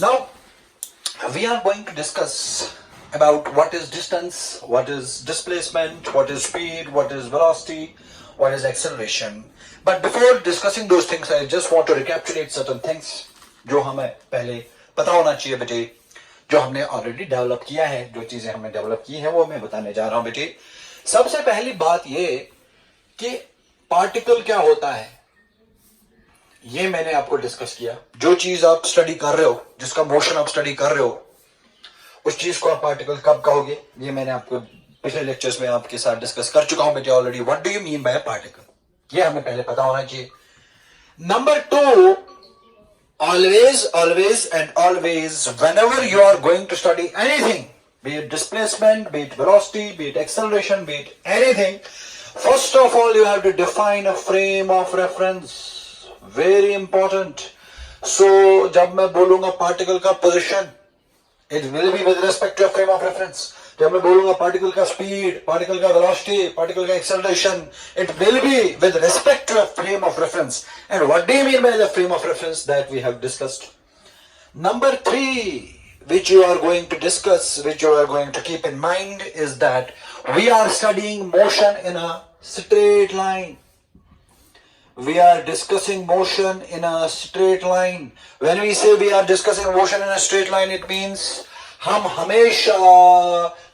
Now, we are going to discuss about what is distance, what is displacement, what is speed, what is velocity, what is acceleration. But before discussing those things, I just want to recapitulate certain things जो हमें पहले पता होना चाहिए बेटे, जो हमने already develop किया है, जो चीजें हमने डेवलप की हैं वो मैं बताने जा रहा हूं बेटे। सबसे पहली बात ये कि पार्टिकल क्या होता है, ये मैंने आपको डिस्कस किया। जो चीज आप स्टडी कर रहे हो, जिसका मोशन आप स्टडी कर रहे हो, उस चीज को आप पार्टिकल कब कहोगे, ये मैंने आपको पिछले लेक्चर्स में आपके साथ डिस्कस कर चुका हूं बेटे already. What do you mean bye particle, ये हमें पहले पता होना चाहिए। Number two, always and always whenever you are going to study anything, be it displacement, be it velocity, be it acceleration, be it anything, first of all you have to define a frame of reference. Very important. So जब मैं बोलूंगा particle का position, it will be with respect to a frame of reference. जब मैं बोलूंगा particle का speed, particle का velocity, particle का acceleration, it will be with respect to a frame of reference. And what do you mean by the frame of reference that we have discussed? Number 3, which you are going to discuss, which you are going to keep in mind, is that we are studying motion in a straight line. We are discussing motion in a straight line. When we say we are discussing motion in a straight line, it means हम हमेशा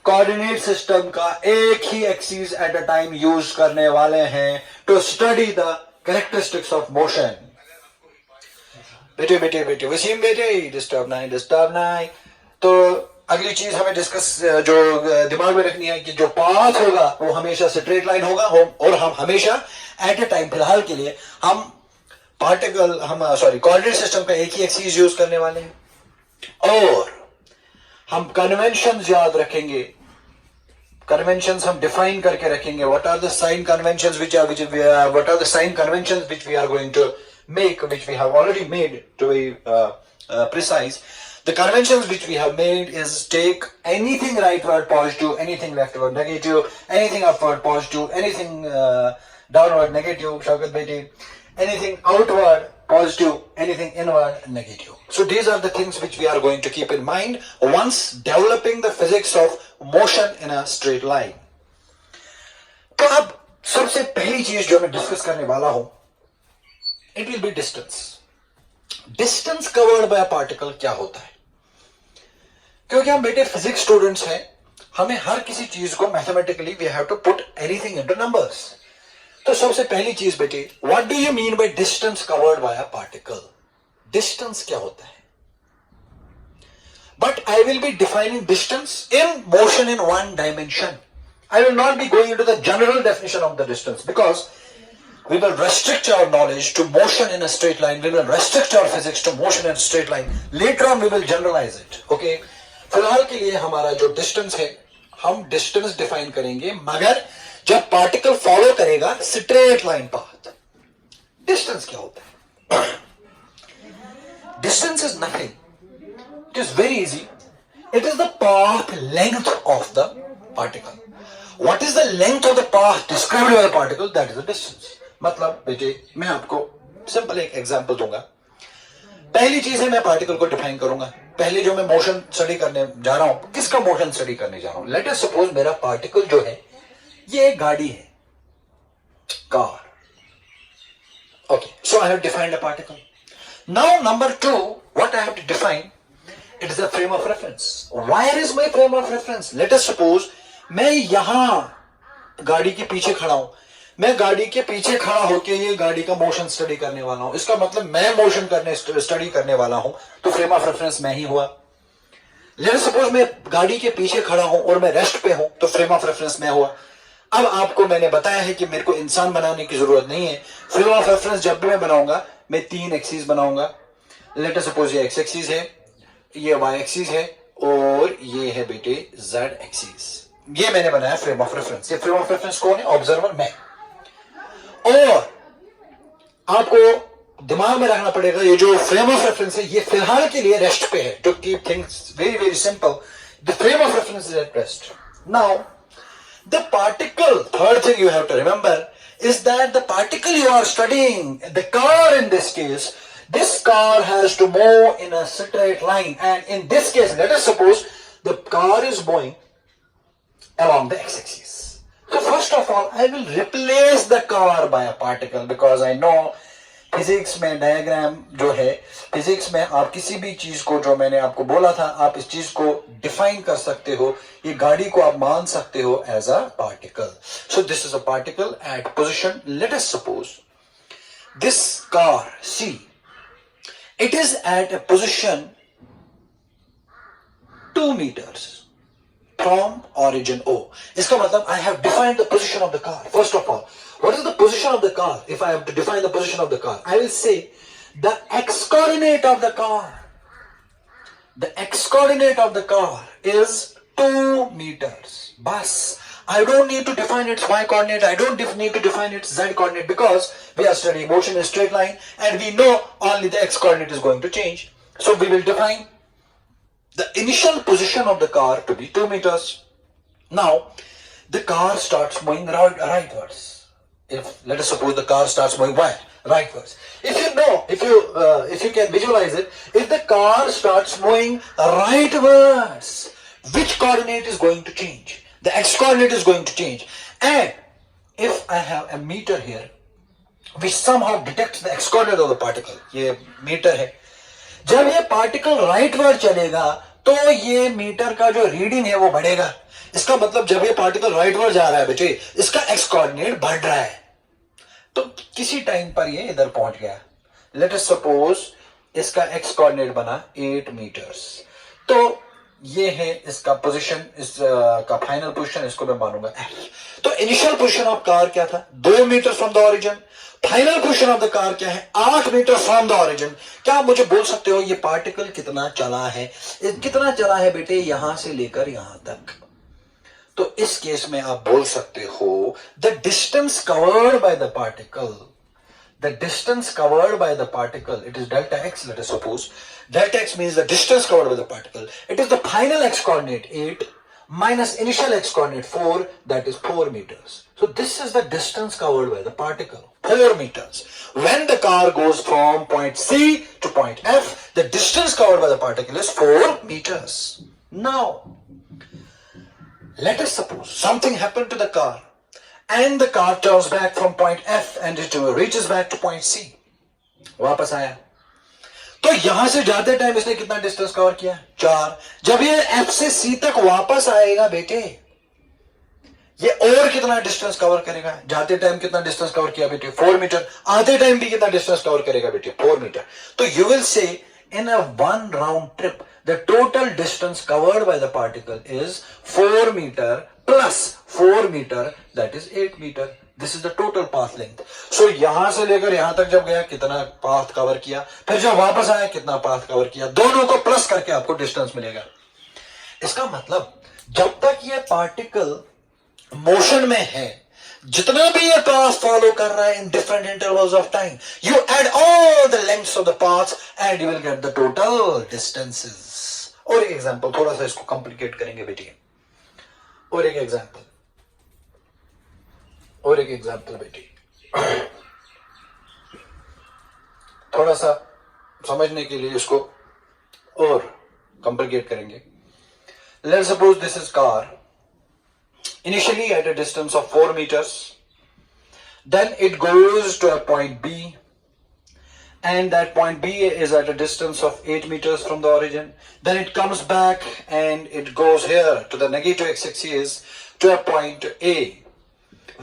coordinate system का एक ही axis at a time use करने वाले हैं to study the characteristics of motion. बेटे बेटे बेटे वसीम बेटे, डिस्टर्ब नहीं। तो अगली चीज हमें डिस्कस जो दिमाग में रखनी है कि जो पाथ होगा वो हमेशा स्ट्रेट लाइन होगा, और हम हमेशा एट अ टाइम, फिलहाल के लिए हम कोऑर्डिनेट सिस्टम का एक ही एक्सिस यूज करने वाले हैं। और हम कन्वेंशंस याद रखेंगे, कन्वेंशंस हम डिफाइन करके रखेंगे। What are the sign conventions which we are going to make, which we have already made to be precise. The conventions which we have made is take anything rightward positive, anything leftward negative, anything upward positive, anything downward negative, Shaukat beti, anything outward positive, anything inward negative. So these are the things which we are going to keep in mind once developing the physics of motion in a straight line. तो अब सबसे पहली चीज जो मैं discuss करने वाला हूं, it will be distance. Distance covered by a particle क्या होता है? क्योंकि हम बेटे फिजिक्स स्टूडेंट्स हैं, हमें हर किसी चीज को mathematically we have to put anything into numbers. तो सबसे पहली चीज बेटे, what do you mean by distance covered by a particle? Distance क्या होता है? But I will be defining distance in motion in one dimension. I will not be going into the general definition of the distance because we will restrict our knowledge to motion in a straight line. We will restrict our physics to motion in a straight line. Later on we will generalize it. Okay? फिलहाल के लिए हमारा जो distance है, हम distance define करेंगे मगर जब पार्टिकल फॉलो करेगा स्ट्रेट लाइन पाथ। डिस्टेंस क्या होता है? Distance is nothing, it is very easy, it is the path length of the particle. What is the length of the path described bye the particle, that is the distance. मतलब बेटे मैं आपको simple एक example दूंगा. पहली चीज है मैं पार्टिकल को डिफाइन करूंगा. पहले जो मैं मोशन स्टडी करने जा रहा हूं, किसका मोशन स्टडी करने जा रहा हूं? लेट अस सपोज मेरा पार्टिकल जो है ये एक गाड़ी है, car. Okay, so I have defined a particle. Now number 2, what I have to define, it is a frame of reference. Where is my frame of reference? Let us suppose मैं यहां गाड़ी के पीछे खड़ा हूं. मैं गाड़ी के पीछे खड़ा होकर ये गाड़ी का मोशन स्टडी करने वाला हूं. इसका मतलब मैं मोशन स्टडी करने वाला हूं, तो फ्रेम ऑफ रेफरेंस मैं ही हुआ. लेट्स सपोज मैं गाड़ी के पीछे खड़ा हूं और मैं रेस्ट पे हूं, तो फ्रेम ऑफ रेफरेंस मैं हुआ. अब आपको मैंने बताया है कि मेरे को इंसान बनाने की जरूरत नहीं है. फ्रेम ऑफ रेफरेंस जब भी मैं बनाऊंगा, मैं 3 एक्सिस बनाऊंगा. लेट अस सपोज ये एक्स एक्सिस है, ये वाई एक्सिस है, और ये है बेटे जेड एक्सिस. ये मैंने बनाया फ्रेम ऑफ रेफरेंस. ये फ्रेम ऑफ रेफरेंस कौन है? ऑब्जर्वर मैं. और आपको दिमाग में रखना पड़ेगा ये जो फ्रेम ऑफ रेफरेंस है ये फिलहाल के लिए रेस्ट पे है. To keep things very very simple, the frame of reference is at rest. Now the particle, third thing you have to remember is that the particle you are studying, the car in this case, This car has to move in a straight line, and in this case, let us suppose the car is moving along the x-axis. So first of all, I will replace the car by a particle because I know physics में diagram जो है, physics में आप किसी भी चीज को, जो मैंने आपको बोला था, आप इस चीज को डिफाइन कर सकते हो, ये गाड़ी को आप मान सकते हो as a particle. So this is a particle at position, let us suppose this car C, it is at a position 2 meters from origin O. इसका मतलब I have defined the position of the car. First of all, what is the position of the car? If I have to define the position of the car, I will say the x coordinate of the car. The x coordinate of the car is 2 meters. Bas. I don't need to define its y coordinate. I don't need to define its z coordinate because we are studying motion in a straight line and we know only the x coordinate is going to change. So we will define the initial position of the car to be 2 meters. Now, the car starts moving rightwards. If let us suppose the car starts moving rightwards. If you know, if you can visualize it, if the car starts moving rightwards, which coordinate is going to change? The x coordinate is going to change. And if I have a meter here, which somehow detects the x coordinate of the particle, ये meter है. जब ये particle rightward चलेगा तो ये metre का जो reading है वो बढ़ेगा. इसका मतलब जब ये पार्टिकल राइटवर्ड जा रहा है बेटे, इसका एक्स कोऑर्डिनेट बढ़ रहा है. तो किसी टाइम पर ये इधर पहुंच गया. लेट अस सपोज इसका एक्स कोऑर्डिनेट बना 8 मीटर्स. तो ये है इसका पोजीशन, इसका फाइनल पोजीशन, इसको मैं मानूंगा F. तो इनिशियल पोजीशन ऑफ कार क्या था? 2 metre from the origin. Final position of the car क्या है? 8 मीटर फ्रॉम द ओरिजिन. क्या आप मुझे बोल सकते हो ये पार्टिकल कितना चला है? कितना चला है बेटे यहां से लेकर यहां तक? तो इस केस में आप बोल सकते हो the distance covered by the particle, the distance covered by the particle, it is delta x. Let us suppose delta x means the distance covered by the particle. It is the final x coordinate 8 minus initial x coordinate 4, that is 4 meters. So this is the distance covered by the particle, 4 meters. When the car goes from point C to point F, the distance covered by the particle is 4 meters. Now let us suppose something happened to the car and the car turns back from point F and it reaches back to point C. वापस आया तो यहां से जाते time इसने कितना distance cover किया? 4. जब ये F से C तक वापस आएगा बेटे, ये और कितना डिस्टेंस कवर करेगा? जाते टाइम कितना डिस्टेंस कवर किया बेटे? 4 मीटर. आते टाइम भी कितना डिस्टेंस कवर करेगा बेटे? 4 मीटर. तो यू विल से in a one round trip the total distance covered by the particle is 4 meter plus 4 meter, that is 8 meter. This is the total path length. So यहां से लेकर यहां तक जब गया कितना पाथ कवर किया, फिर जब वापस आया कितना पाथ कवर किया, दोनों को प्लस करके आपको डिस्टेंस मिलेगा. इसका मतलब जब तक ये पार्टिकल मोशन में है, जितना भी ये पाथ फॉलो कर रहा है in different intervals of time, you add all the lengths of the paths and you will get the total distances. और एक एग्जांपल, थोड़ा सा इसको कॉम्प्लिकेट करेंगे बेटी. और एक एग्जांपल बेटी, थोड़ा सा समझने के लिए इसको और कॉम्प्लिकेट करेंगे. Let's suppose this is car initially at a distance of 4 meters, then it goes to a point B, and that point B is at a distance of 8 meters from the origin. Then it comes back and it goes here to the negative x-axis to a point A,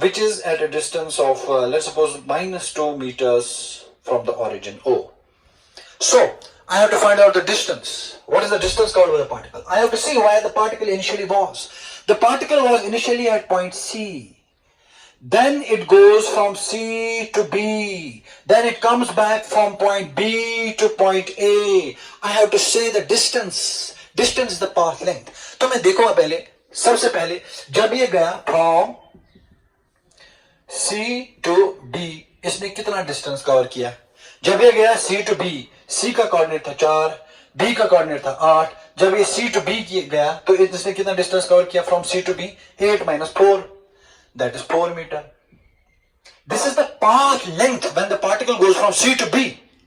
which is at a distance of let's suppose minus 2 meters from the origin O. So I have to find out the distance. What is the distance covered by the particle? I have to see where the particle initially was. The particle was initially at point C. Then it goes from C to B. Then it comes back from point B to point A. I have to say the distance. Distance is the path length. तो मैं देखूंगा पहले, सबसे पहले जब ये गया from C to D, इसने कितना डिस्टेंस कवर किया? जब ये गया C to B, C का कोऑर्डिनेट था 4, B का कोऑर्डिनेट था 8. जब ये C to B गया तो इसने कितना डिस्टेंस कवर किया from C to B? 8 minus 4, that is 4 meter. This is the path length when the particle goes from C to B.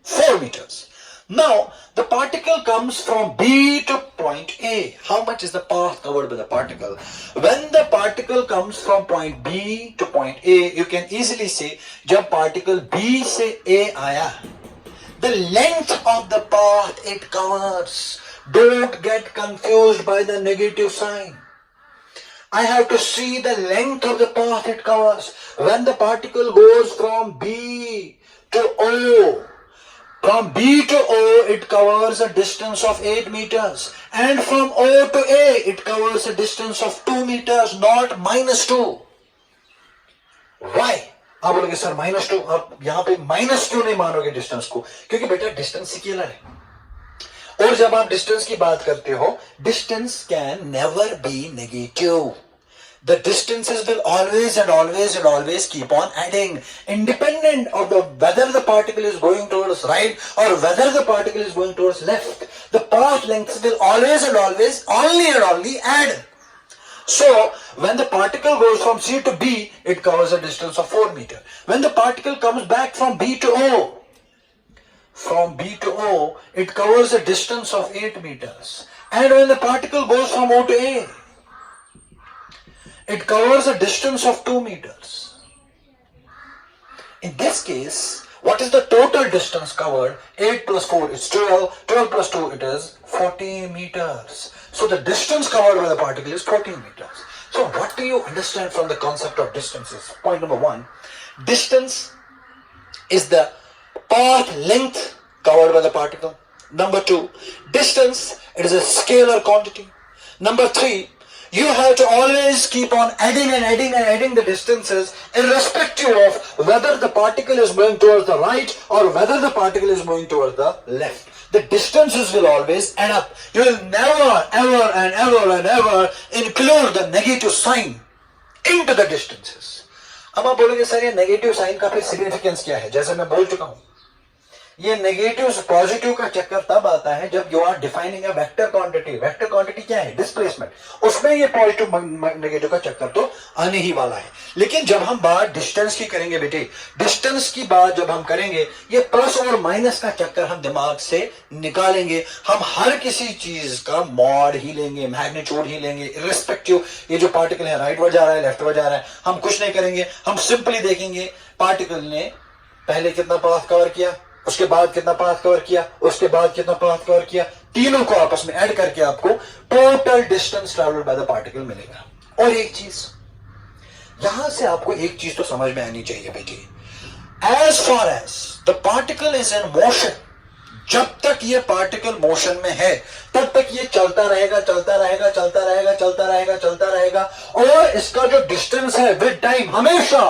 4 meters. Now, the particle comes from B to point A. How much is the path covered by the particle? When the particle comes from point B to point A, you can easily say, जब particle B से A आया, the length of the path it covers. Don't get confused by the negative sign. I have to see the length of the path it covers. When the particle goes from B to O, from B to O, it covers a distance of 8 meters. And from O to A, it covers a distance of 2 meters, not -2. Why? आप बोलोगे sir -2, आप यहाँ पे -2 क्यों नहीं मानोगे distance को? क्योंकि बेटा डिस्टेंस सिक्युलर है. और जब आप डिस्टेंस की बात करते हो, distance can never be negative. The distances will always and always and always keep on adding, independent of whether the particle is going towards right or whether the particle is going towards left. The path lengths will always and always only and only add. So, when the particle goes from C to B, it covers a distance of 4 meters. When the particle comes back from B to O, it covers a distance of 8 meters. And when the particle goes from O to A, it covers a distance of 2 meters. In this case, what is the total distance covered? 8 plus 4 is 12. 12 plus 2 it is 14 meters. So the distance covered by the particle is 14 meters. So what do you understand from the concept of distances? Point number 1. Distance is the path length covered by the particle. Number 2. Distance, it is a scalar quantity. Number 3. You have to always keep on adding and adding and adding the distances irrespective of whether the particle is moving towards the right or whether the particle is moving towards the left. The distances will always add up. You will never, ever and ever and ever include the negative sign into the distances. अब आप बोलोगे sir ये negative sign का फिर significance क्या है? जैसे मैं बोल चुका हूं, ये नेगेटिव पॉजिटिव का चक्कर तब आता है जब you are defining a vector quantity. Vector quantity क्या है? डिस्प्लेसमेंट. उसमें ये पॉजिटिव नेगेटिव का चक्कर तो आने ही वाला है. लेकिन जब हम बात डिस्टेंस की करेंगे बेटे, डिस्टेंस की बात जब हम करेंगे, ये प्लस और माइनस का चक्कर हम दिमाग से निकालेंगे. हम हर किसी चीज का मॉड ही लेंगे, मैग्नीट्यूड ही लेंगे, इर्रिस्पेक्टिव ये जो पार्टिकल है राइट वर्ड जा रहा है लेफ्ट वर्ड जा रहा है, हम कुछ नहीं करेंगे. हम सिंपली देखेंगे पार्टिकल ने पहले कितना पाथ कवर किया, उसके बाद कितना पाथ कवर किया, उसके बाद कितना पाथ कवर किया, तीनों को आपस में ऐड करके आपको total distance travelled bye the particle मिलेगा. और एक चीज यहां से आपको एक चीज तो समझ में आनी चाहिए बेटी, as far as the particle is in motion, जब तक ये पार्टिकल मोशन में है तब तक ये चलता रहेगा चलता रहेगा चलता रहेगा चलता रहेगा चलता रहेगा. और इसका जो डिस्टेंस है विद टाइम हमेशा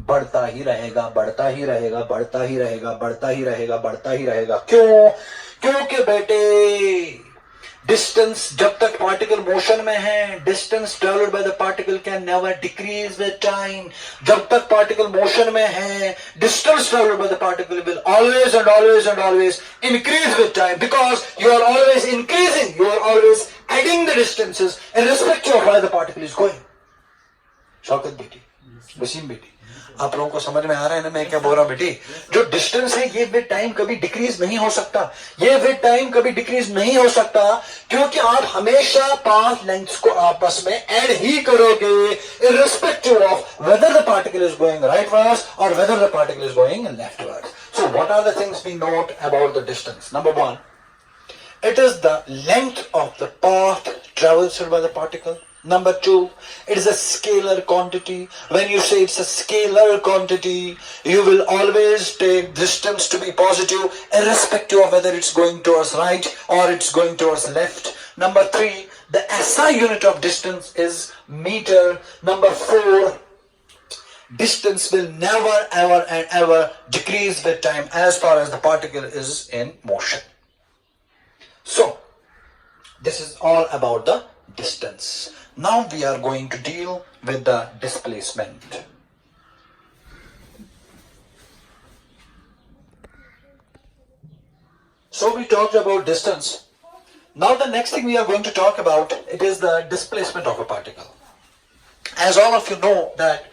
बढ़ता ही रहेगा बढ़ता ही रहेगा बढ़ता ही रहेगा बढ़ता ही रहेगा बढ़ता ही रहेगा. क्यों? क्योंकि बेटे डिस्टेंस जब तक पार्टिकल मोशन में है, distance travelled by the particle can never decrease with time. जब तक पार्टिकल मोशन में है, distance travelled by the particle will always and always and always increase with time, because you are always increasing, you are always adding the distances in respect of where the particle is going. Shaukat बेटी, वसीम बेटी, आप लोगों को समझ में आ रहा है ना मैं क्या बोल रहा हूं बेटी? जो डिस्टेंस है ये विद टाइम कभी डिक्रीज नहीं हो सकता, ये विद टाइम कभी डिक्रीज नहीं हो सकता, क्योंकि आप हमेशा पाथ लेंथ्स को आपस में ऐड ही करोगे irrespective of whether the particle is going rightwards or whether the particle is going leftwards. So what are the things we note about the distance? Number 1, it is the length of the path traversed by the particle. Number 2, it is a scalar quantity. When you say it's a scalar quantity, you will always take distance to be positive irrespective of whether it's going towards right or it's going towards left. Number 3, the SI unit of distance is meter. Number 4, distance will never ever and ever decrease with time as far as the particle is in motion. So, this is all about the distance. Now we are going to deal with the displacement. So we talked about distance. Now the next thing we are going to talk about, it is the displacement of a particle. As all of you know that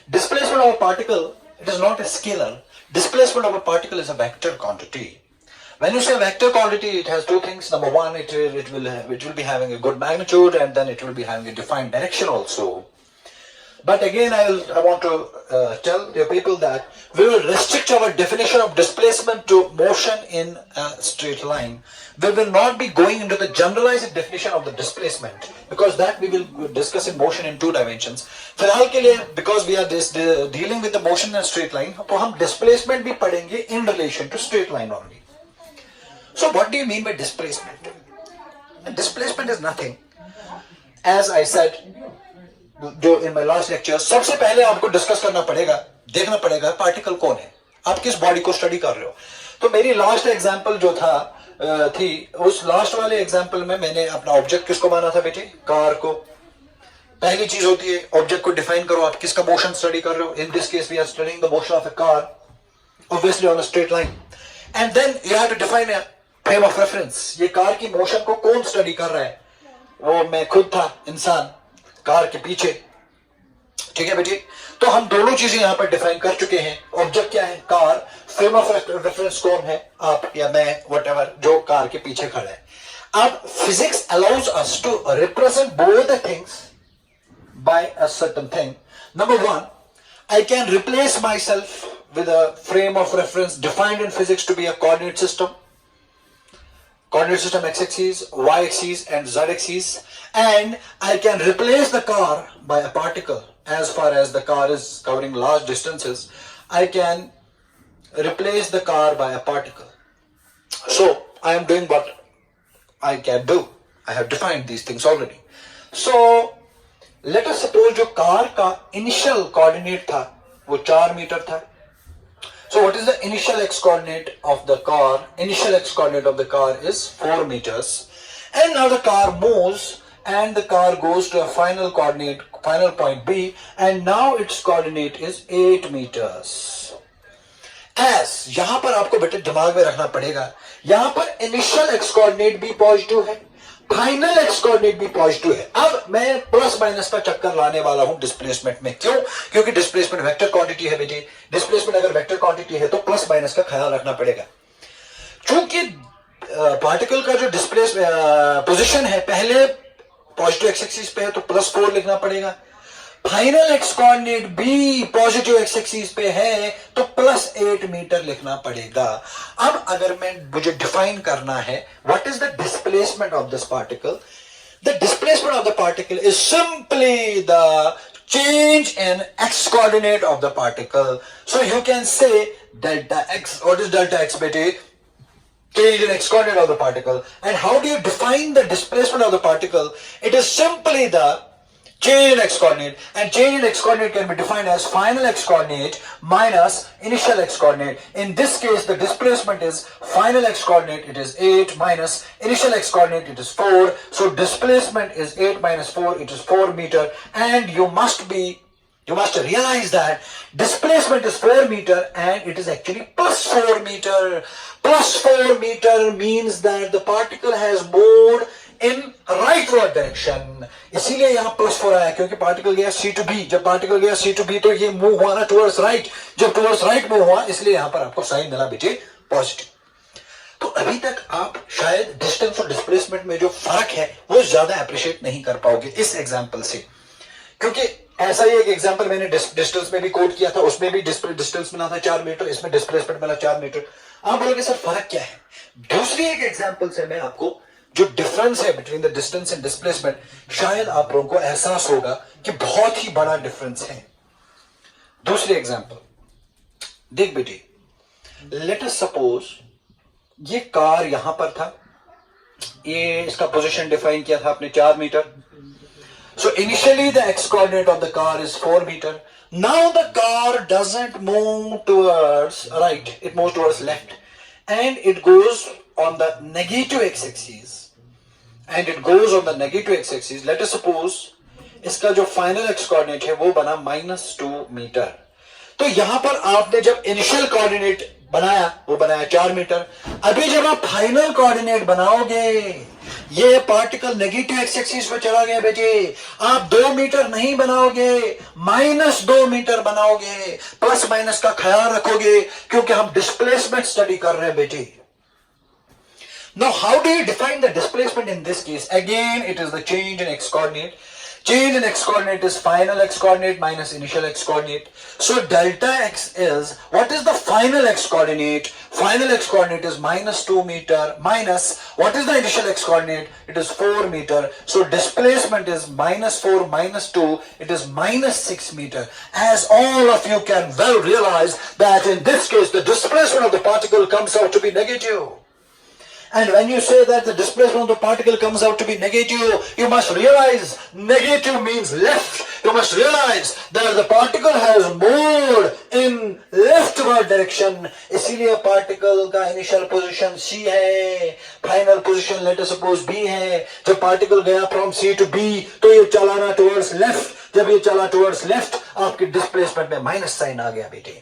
displacement of a particle, it is not a scalar. Displacement of a particle is a vector quantity. When you say vector quantity, it has two things. Number one, it will be having a good magnitude, and then it will be having a defined direction also. But again, I want to tell the people that we will restrict our definition of displacement to motion in a straight line. We will not be going into the generalized definition of the displacement, because that we will discuss in motion in two dimensions. फिलहाल के लिए, because we are dealing with the motion in a straight line, तो हम displacement भी पढ़ेंगे in relation to straight line only. So what do you mean by displacement? Displacement is nothing. As I said, जो in my last lecture, सबसे पहले आपको discuss करना पड़ेगा, देखना पड़ेगा पार्टिकल कौन है, आप किस बॉडी को स्टडी कर रहे हो. तो मेरी लास्ट एग्जांपल जो थी उस लास्ट वाले एग्जांपल में मैंने अपना ऑब्जेक्ट किसको माना था बेटे? कार को. पहली चीज होती है ऑब्जेक्ट को डिफाइन करो, आप किसका मोशन स्टडी कर रहे हो. In this case we are studying the motion of a car, obviously on a straight line. And then you have to define a frame of reference. ये कार की motion को कौन स्टडी कर रहा है? वो मैं खुद था, इंसान कार के पीछे. ठीक है बेटी, तो हम दोनों चीजें यहां पर डिफाइन कर चुके हैं. ऑब्जेक्ट क्या है? कार. फ्रेम ऑफ रेफरेंस कौन है? आप या मैं, व्हाटएवर, जो कार के पीछे खड़ा है. अब physics allows us to represent both the things by a certain thing. Number one, I can replace myself with a frame of reference defined in physics to be a coordinate system. Coordinate system x-axis, y-axis and z-axis, and I can replace the car by a particle. As far as the car is covering large distances, I can replace the car by a particle. So I am doing what I can do. I have defined these things already. So let us suppose जो car का initial coordinate था वो 4 metre था. So what is the initial x coordinate of the car? Initial x coordinate of the car is 4 meters. And now the car moves and the car goes to a final coordinate, final point B, and now its coordinate is 8 meters. As यहां पर आपको बेटे दिमाग में रखना पड़ेगा, यहां पर initial x coordinate भी पॉजिटिव है, फाइनल एक्स कोऑर्डिनेट भी पॉजिटिव है. अब मैं प्लस माइनस का चक्कर लाने वाला हूं डिस्प्लेसमेंट में. क्यों? क्योंकि डिस्प्लेसमेंट वेक्टर क्वांटिटी है बेटे. डिस्प्लेसमेंट अगर वेक्टर क्वांटिटी है तो प्लस माइनस का ख्याल रखना पड़ेगा. चूंकि पार्टिकल का जो डिस्प्लेस पोजीशन है पहले पॉजिटिव एक्स एक्सिस पे है तो +4 लिखना पड़ेगा. फाइनल एक्स कोऑर्डिनेट भी पॉजिटिव एक्स एक्सिस पे है तो +8 मीटर लिखना पड़ेगा. अब अगर मुझे डिफाइन करना है what is the displacement of this particle, the displacement of the particle is simply the change in x coordinate of the particle. So you can say delta x. What is delta x beta? Change in x coordinate of the particle. And how do you define the displacement of the particle? It is simply the change in x coordinate, and change in x coordinate can be defined as final x coordinate minus initial x coordinate. In this case the displacement is final x coordinate, it is 8, minus initial x coordinate, it is 4. So displacement is 8 minus 4, it is 4 meter. And you must realize that displacement is 4 meter and it is actually +4 meter. +4 meter means that the particle has moved in rightward direction. इसीलिए यहाँ +4 आया क्योंकि particle गया C to B. जब particle गया C to B तो ये move हुआ ना टुवर्ड्स राइट. जब टुवर्ड्स राइट मूव हुआ इसलिए यहाँ पर आपको साइन मिला बेटे पॉजिटिव. तो अभी तक आप शायद डिस्टेंस और डिस्प्लेसमेंट में जो फर्क है वो ज्यादा अप्रिशिएट नहीं कर पाओगे इस एग्जाम्पल से, क्योंकि ऐसा ही एक एग्जाम्पल मैंने डिस्टेंस में भी कोट किया था. उसमें भी डिस्टेंस मिला था 4 मीटर, इसमें डिस्प्लेसमेंट मिला 4 मीटर. आप बोलोगे सर फर्क क्या है? दूसरी एक एग्जाम्पल से मैं आपको जो डिफरेंस है between the distance and displacement शायद आप लोगों को एहसास होगा कि बहुत ही बड़ा डिफरेंस है. दूसरी एग्जांपल देख बेटी, लेट अस सपोज ये कार यहां पर था, ये इसका पोजीशन डिफाइन किया था आपने 4 metre. So initially the x coordinate of the car is 4 metre. Now the car doesn't move towards right, it moves towards left and it goes on the negative x-axis. And it goes on the negative x-axis. Let us suppose इसका जो final x coordinate है वो बना -2 metre. तो यहां पर आपने जब इनिशियल कोऑर्डिनेट बनाया, वो बनाया 4 मीटर। अभी जब आप फाइनल कोऑर्डिनेट बनाओगे, ये पार्टिकल नेगेटिव एक्स एक्सिस पे चला गया बेटे, आप 2 मीटर नहीं बनाओगे, -2 मीटर बनाओगे, प्लस माइनस का ख्याल रखोगे, क्योंकि हम डिस्प्लेसमेंट स्टडी कर रहे हैं बेटे। Now, how do you define the displacement in this case? Again, it is the change in x coordinate. Change in x coordinate is final x coordinate minus initial x coordinate. So delta x is, what is the final x coordinate? Final x coordinate is -2 meter minus, what is the initial x coordinate? It is 4 meter. So displacement is -4 minus 2, it is -6 meter. As all of you can well realize that in this case the displacement of the particle comes out to be negative. And when you say that the displacement of the particle comes out to be negative, you must realize negative means left. You must realize that the particle has moved in leftward direction. इसीलिए particle का initial position C है, final position let us suppose B है. जब particle गया from C to B, तो ये चलाना towards left. जब ये चला towards left, आपकी displacement में minus sign आ गया बेटे।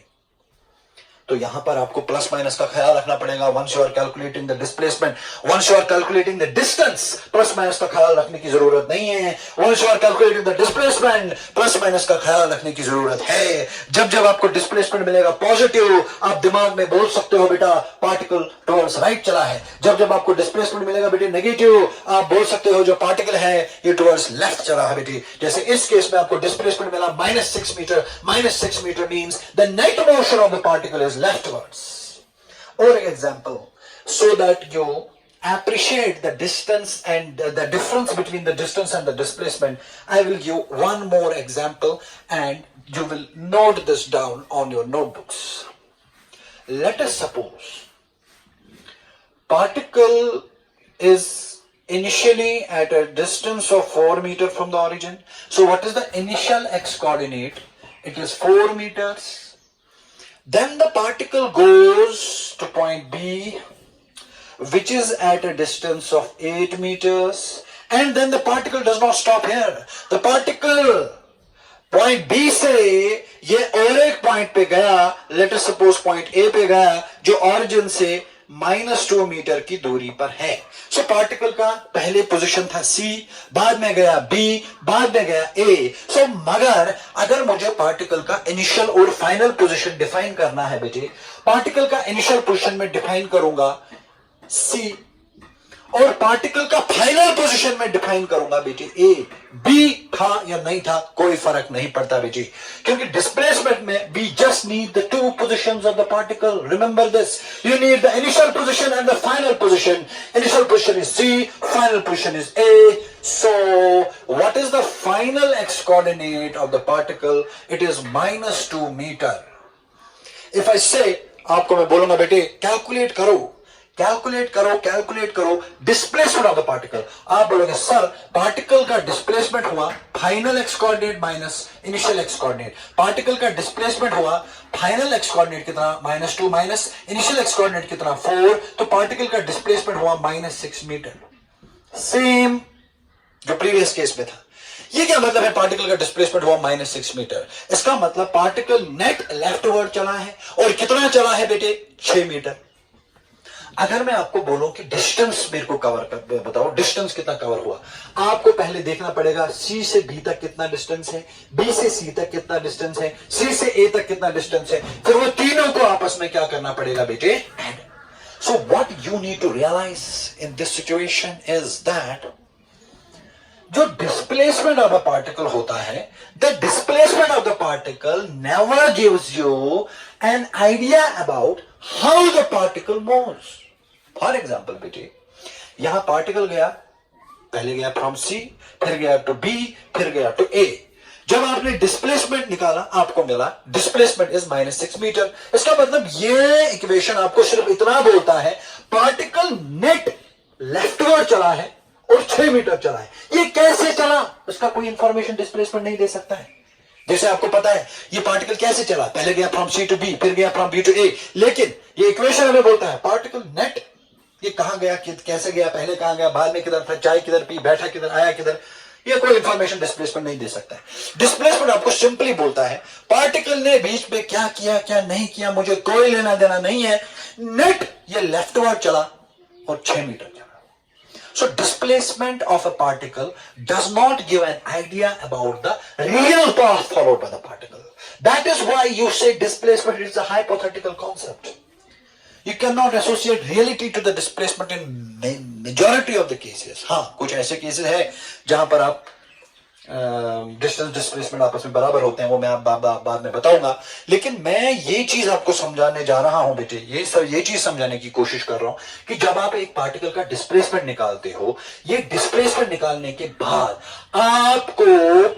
तो यहां पर आपको प्लस माइनस का ख्याल रखना पड़ेगा। Once you are calculating the displacement, once you are calculating the distance, plus minus का ख्याल रखने की जरूरत नहीं है। Once you are calculating the displacement, plus minus का ख्याल रखने की जरूरत है। जब जब आपको डिस्प्लेसमेंट मिलेगा पॉजिटिव, आप दिमाग में बोल सकते हो बेटा पार्टिकल टुवर्ड्स राइट चला है। जब जब आपको डिस्प्लेसमेंट मिलेगा बेटे नेगेटिव, आप बोल सकते हो जो पार्टिकल है ये टुवर्ड्स लेफ्ट चला है बेटे। जैसे इस केस में आपको डिस्प्लेसमेंट मिला -6 metre, -6 metre means the net motion of the particle is leftwards. Or example, so that you appreciate the distance and the difference between the distance and the displacement, I will give one more example and you will note this down on your notebooks. Let us suppose particle is initially at a distance of 4 meter from the origin. So what is the initial x coordinate? It is 4 meters. Then the particle goes to point B, which is at a distance of 8 meters. And then the particle does not stop here. The particle point B से ये और एक point पे गया, let us suppose point A पे गया, जो origin से -2 मीटर की दूरी पर है। सो पार्टिकल का पहले पोजीशन था C, बाद में गया B, बाद में गया A। सो मगर अगर मुझे पार्टिकल का इनिशियल और फाइनल पोजीशन डिफाइन करना है बेटे, पार्टिकल का इनिशियल पोजीशन में डिफाइन करूंगा C, और पार्टिकल का फाइनल पोजीशन में डिफाइन करूंगा बेटे A। B था या नहीं था कोई फर्क नहीं पड़ता बेटे, क्योंकि डिस्प्लेसमेंट में we just need the two positions of the particle. Remember this, you need the initial position and the final position. Initial position is C, final position is A. So what is the final x coordinate of the particle? It is -2 meter. If I say, आपको मैं बोलूंगा बेटे calculate करो displacement of the particle, आप बोलोगे sir particle का displacement हुआ final x coordinate minus initial x coordinate, particle का डिस्प्लेसमेंट हुआ फाइनल एक्स कोऑर्डिनेट कितना -2 माइनस इनिशियल एक्स कोऑर्डिनेट कितना 4, तो पार्टिकल का डिस्प्लेसमेंट हुआ -6 मीटर, सेम जो प्रीवियस केस में था। ये क्या मतलब है पार्टिकल का डिस्प्लेसमेंट हुआ -6 मीटर? इसका मतलब पार्टिकल नेट लेफ्टवर्ड चला है, और कितना चला है बेटे 6 मीटर। अगर मैं आपको बोलूं कि डिस्टेंस मेरे को कवर कर बताओ, डिस्टेंस कितना कवर हुआ, आपको पहले देखना पड़ेगा C से B तक कितना डिस्टेंस है, B से C तक कितना डिस्टेंस है, C से A तक कितना डिस्टेंस है, फिर वो तीनों को आपस में क्या करना पड़ेगा बेटे। So what you need to realise in this situation is that जो डिस्प्लेसमेंट ऑफ अ पार्टिकल होता है, the displacement of the particle never gives you an idea about how the particle moves. For example बेटे यहां particle गया, पहले गया from C, फिर गया टू B, फिर गया टू A। जब आपने डिस्प्लेसमेंट निकाला आपको मिला डिस्प्लेसमेंट इज -6 मीटर। इसका मतलब ये इक्वेशन आपको सिर्फ इतना बोलता है पार्टिकल नेट लेफ्टवर्ड चला है और 6 मीटर चला है। ये कैसे चला इसका कोई इंफॉर्मेशन डिस्प्लेसमेंट नहीं दे सकता है। जैसे आपको पता है ये पार्टिकल कैसे चला, पहले गया फ्रॉम C टू B, फिर गया फ्रॉम B टू A, लेकिन ये इक्वेशन हमें बोलता है पार्टिकल नेट ये कहां गया, कैसे गया, पहले कहां गया, बाद में किधर था, चाय किधर पी, बैठा किधर, आया किधर, ये कोई इंफॉर्मेशन डिस्प्लेसमेंट नहीं दे सकता है। डिस्प्लेसमेंट आपको सिंपली बोलता है पार्टिकल ने बीच में क्या किया क्या नहीं किया मुझे कोई लेना देना नहीं है, नेट ये लेफ्टवर्ड चला और 6 मीटर चला। So displacement of a particle does not give an idea about the real path followed by the particle. That is why you say displacement is a hypothetical concept. You cannot associate reality to the displacement in majority of the cases. हाँ, कुछ ऐसे cases है जहां पर आप distance displacement आपस में बराबर होते हैं, वो मैं आप बाद में बताऊंगा। लेकिन मैं ये चीज आपको समझाने जा रहा हूं बेटे, ये चीज समझाने की कोशिश कर रहा हूं कि जब आप एक पार्टिकल का डिस्प्लेसमेंट निकालते हो, ये डिस्प्लेसमेंट निकालने के बाद आपको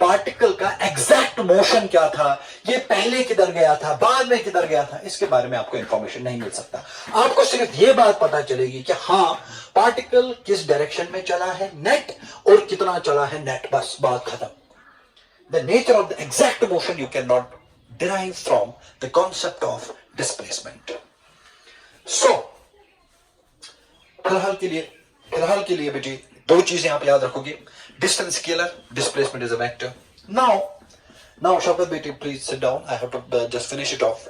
पार्टिकल का एग्जैक्ट मोशन क्या था, ये पहले किधर गया था बाद में किधर गया था, इसके बारे में आपको इंफॉर्मेशन नहीं मिल सकता। आपको सिर्फ ये बात पता चलेगी कि हाँ पार्टिकल किस डायरेक्शन में चला है नेट और कितना चला है नेट, बस बात खत्म। The nature of the exact motion you cannot derive from the concept of displacement. So, फिलहाल के लिए बेटी दो चीजें आप याद रखोगे, distance scalar, displacement is a vector. Now Shaukat beti, please sit down. I have to just finish it off.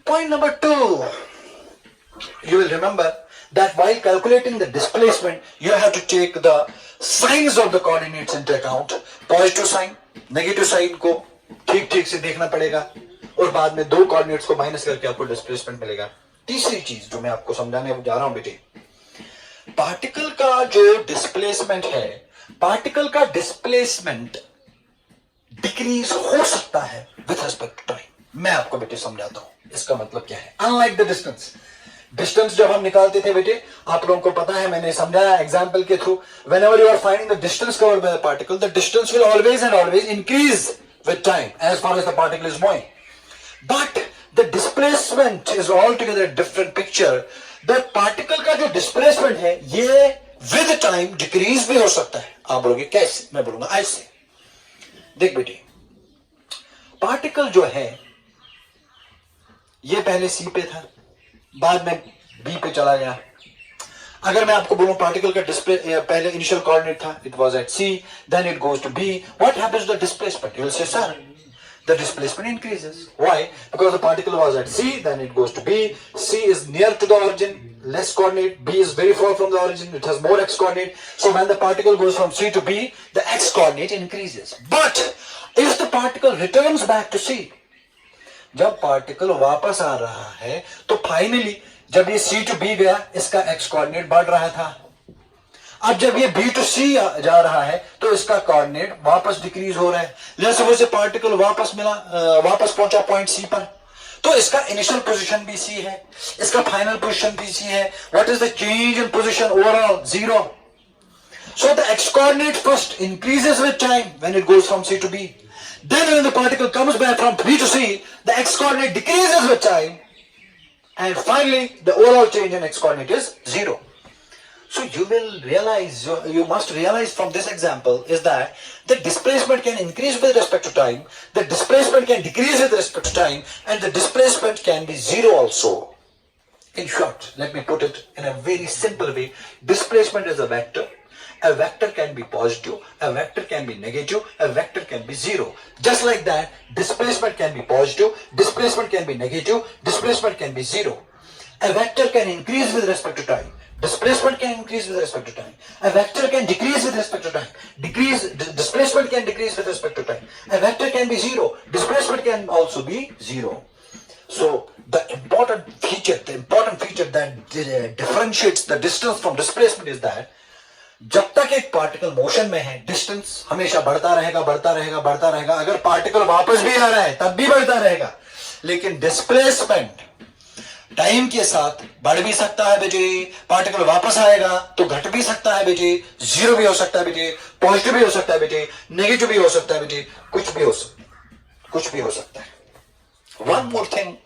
Point number 2, you will remember that while calculating the displacement, you have to take the signs of the coordinates into account. Positive sign, negative sign को ठीक से देखना पड़ेगा और बाद में 2 coordinates को minus करके आपको डिस्प्लेसमेंट मिलेगा। तीसरी चीज जो मैं आपको समझाने जा रहा हूं बेटे, पार्टिकल का जो डिस्प्लेसमेंट है, पार्टिकल का डिस्प्लेसमेंट डिक्रीज हो सकता है विद रिस्पेक्ट टू टाइम। मैं आपको बेटे समझाता हूं इसका मतलब क्या है। अनलाइक द डिस्टेंस जब हम निकालते थे बेटे, आप लोगों को पता है मैंने समझाया एग्जांपल के through, whenever you are finding the distance covered by the particle, the distance will always increase with time as far as the particle is moving. But the displacement is altogether a different picture. The particle का जो displacement है ये with time decrease भी हो सकता है। आप बोलोगे कैसे? मैं बोलूंगा ऐसे। देख बेटे, पार्टिकल जो है ये पहले C पे था, बाद में B पे चला गया। अगर मैं आपको बोलूं पार्टिकल का डिस्प्ले पहले इनिशियल कोऑर्डिनेट था, it was at C, then it goes to B, what happens to the displacement? You will say sir the displacement increases. Why? Because the particle was at C, then it goes to B. C is near to the origin, less coordinate. B is very far from the origin, it has more x coordinate. So when the particle goes from C to B, the x coordinate increases. But if the particle returns back to C, जब particle वापस आ रहा है तो finally जब ये C to B गया, इसका x coordinate बढ़ रहा था। अब जब ये B to C जा रहा है तो इसका कोऑर्डिनेट वापस डिक्रीज हो रहा है। लेट्स सपोज पार्टिकल वापस पहुंचा पॉइंट C पर, तो इसका इनिशियल पोजीशन भी C है, इसका फाइनल पोजीशन भी C है। What is the change in position overall? 0. So the x coordinate first increases with time when it goes from C to B. Then when the particle comes back from B to C, the x coordinate decreases with time, and finally the overall change in x coordinate is 0. So you will realize, you must realize from this example is that the displacement can increase with respect to time, the displacement can decrease with respect to time, and the displacement can be 0 also. In short, let me put it in a very simple way, displacement is a vector. A vector can be positive, a vector can be negative, a vector can be 0. Just like that, displacement can be positive, displacement can be negative, displacement can be 0. A vector can increase with respect to time. Displacement can increase with respect to time. A vector can decrease with respect to time. Displacement can decrease with respect to time. A vector can be 0. Displacement can also be 0. So the important feature that differentiates the distance from displacement is that जब तक एक particle motion में है, distance हमेशा बढ़ता रहेगा। अगर particle वापस भी आ रहा है तब भी बढ़ता रहेगा। लेकिन डिस्प्लेसमेंट टाइम के साथ बढ़ भी सकता है बेटे, पार्टिकल वापस आएगा तो घट भी सकता है बेटे, 0 भी हो सकता है बेटे, पॉजिटिव भी हो सकता है बेटे, नेगेटिव भी हो सकता है बेटे, कुछ भी हो सकता है। One more thing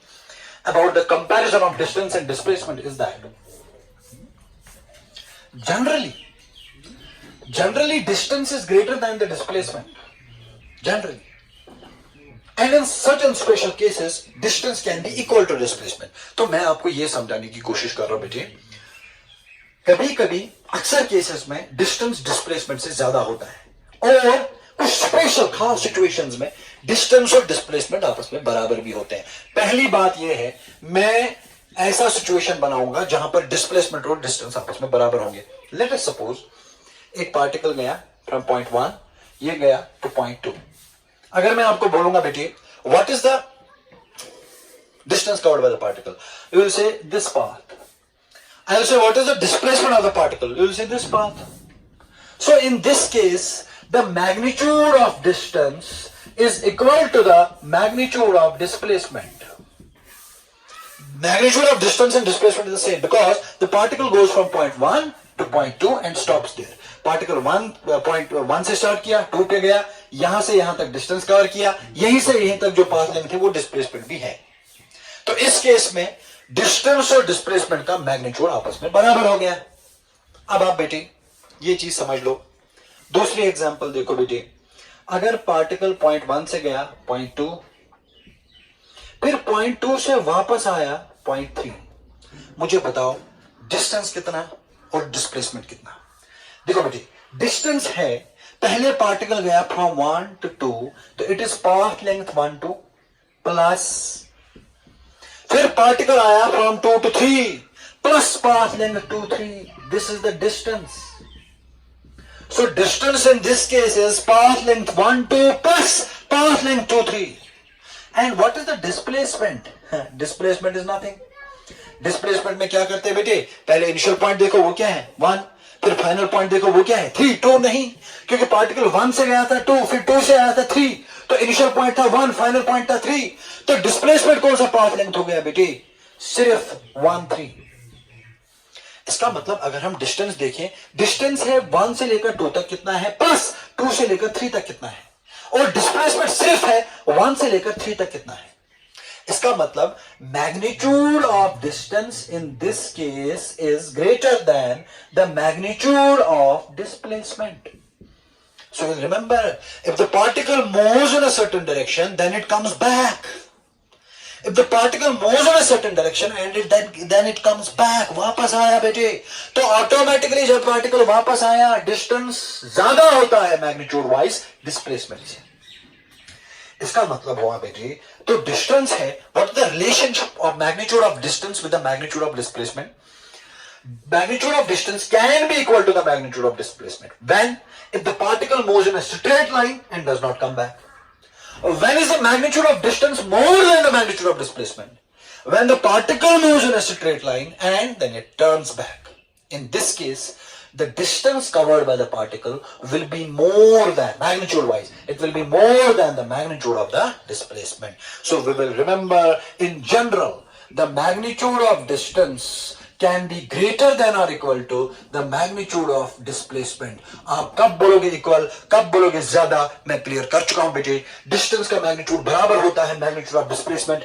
about the comparison of distance and displacement is that generally distance is greater than the displacement. Generally. And in certain special cases, distance can be equal to displacement. तो मैं आपको ये समझाने की कोशिश कर रहा हूं बेटे, कभी-कभी अक्सर केसेस में डिस्टेंस डिस्प्लेसमेंट से ज्यादा होता है। और कुछ स्पेशल खास सिचुएशंस में डिस्टेंस और डिस्प्लेसमेंट आपस में बराबर भी होते हैं। पहली बात यह है, मैं ऐसा सिचुएशन बनाऊंगा जहां पर डिस्प्लेसमेंट और डिस्टेंस आपस में बराबर होंगे। लेट अस सपोज एक पार्टिकल गया फ्रॉम पॉइंट 1, ये गया टू पॉइंट 2। अगर मैं आपको बोलूंगा बेटे what is the distance covered by the particle, you will से this path. I will say what is the displacement of the particle, you will say this path. So in this case the magnitude of distance is equal to the magnitude of displacement. Magnitude of distance and displacement is the same because the particle goes from point 1 to point 2 and stops there. Particle point 1 से start किया, 2 पे गया, यहां से यहां तक distance cover किया, यहीं से यहीं तक जो path length है वो displacement भी है। तो इस केस में डिस्टेंस और डिस्प्लेसमेंट का मैग्नीट्यूड आपस में बराबर हो गया। अब आप बेटे ये चीज समझ लो। दूसरी एग्जांपल देखो बेटे, अगर पार्टिकल पॉइंट 1 से गया पॉइंट 2, फिर पॉइंट 2 से वापस आया पॉइंट 3, मुझे बताओ डिस्टेंस कितना और डिस्प्लेसमेंट कितना। देखो बेटे डिस्टेंस है, पहले पार्टिकल गया फ्रॉम 1 to 2, तो it is path length 1 2 plus, फिर पार्टिकल आया from 2 to 3 plus path length 2 3, this is the distance. So distance in this case is path length 1 2 plus path length 2 3। And what is the displacement? Displacement is nothing. Displacement में क्या करते हैं बेटे, पहले initial point देखो वो क्या है 1, फिर फाइनल पॉइंट देखो वो क्या है 3, 2 नहीं, क्योंकि पार्टिकल 1 से गया था 2, फिर 2 से आया था 3, तो इनिशियल पॉइंट था 1, फाइनल पॉइंट था 3, तो डिस्प्लेसमेंट कौन सा पाथ लेंथ हो गया बेटे, सिर्फ 1 3। इसका मतलब अगर हम डिस्टेंस देखें, डिस्टेंस है 1 से लेकर 2 तक कितना है, प्लस 2 से लेकर 3 तक कितना है, और डिस्प्लेसमेंट सिर्फ है 1 से लेकर 3 तक कितना है। इसका मतलब magnitude of distance in this case is greater than the magnitude of displacement. So you'll remember, if the particle moves in a certain direction, then it comes back. If the particle moves in a certain direction and then it comes back, वापस आया बेटे, तो automatically जब particle वापस आया distance ज्यादा होता है मैग्नीट्यूड वाइज डिस्प्लेसमेंट से। इसका मतलब हुआ बेटे, तो डिस्टेंस है, what is the relationship of magnitude of distance with the magnitude of displacement? Magnitude of distance can be equal to the magnitude of displacement when if the particle moves in a straight line and does not come back. When is the magnitude of distance more than the magnitude of displacement? When the particle moves in a straight line and then it turns back. In this case, the distance covered by the particle will be more than, magnitude wise, it will be more than the magnitude of the displacement. So we will remember, in general, the magnitude of distance can be greater than or equal to the magnitude of displacement. आप कब बोलोगे equal, कब बोलोगे ज्यादा, मैं clear कर चुका हूं बेटे। डिस्टेंस का मैग्नीट्यूड बराबर होता है मैग्नीट्यूड ऑफ डिस्प्लेसमेंट।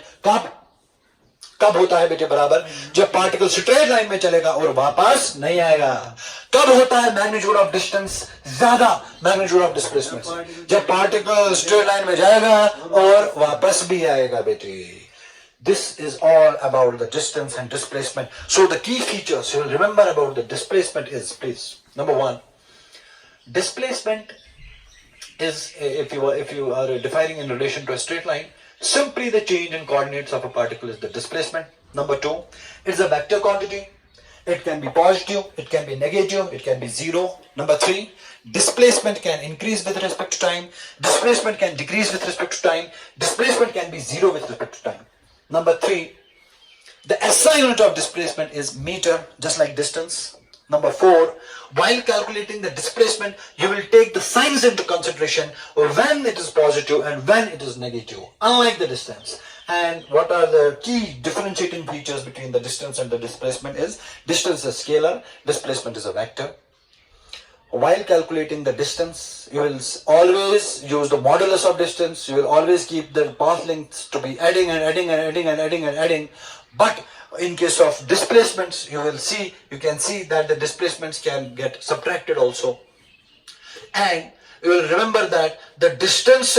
कब होता है बेटे बराबर? जब पार्टिकल स्ट्रेट लाइन में चलेगा और वापस नहीं आएगा। कब होता है मैग्नीट्यूड ऑफ डिस्टेंस ज्यादा मैग्नीट्यूड ऑफ डिस्प्लेसमेंट से? जब पार्टिकल स्ट्रेट लाइन में जाएगा और वापस भी आएगा बेटे। This is all about the distance and displacement. So the key features you will remember about the displacement is, please, number 1, displacement is, if you are defining in relation to a straight line, simply the change in coordinates of a particle is the displacement. Number 2, it's a vector quantity. It can be positive, it can be negative, it can be 0. Number 3, displacement can increase with respect to time, displacement can decrease with respect to time, displacement can be 0 with respect to time. Number 3, the SI unit of displacement is meter, just like distance. Number 4, while calculating the displacement, you will take the signs into consideration when it is positive and when it is negative, unlike the distance. And what are the key differentiating features between the distance and the displacement is, distance is scalar, displacement is a vector. While calculating the distance, you will always use the modulus of distance. You will always keep the path lengths to be adding and adding and adding and adding and adding. But in case of displacements, you can see that the displacements can get subtracted also. And you will remember that the distance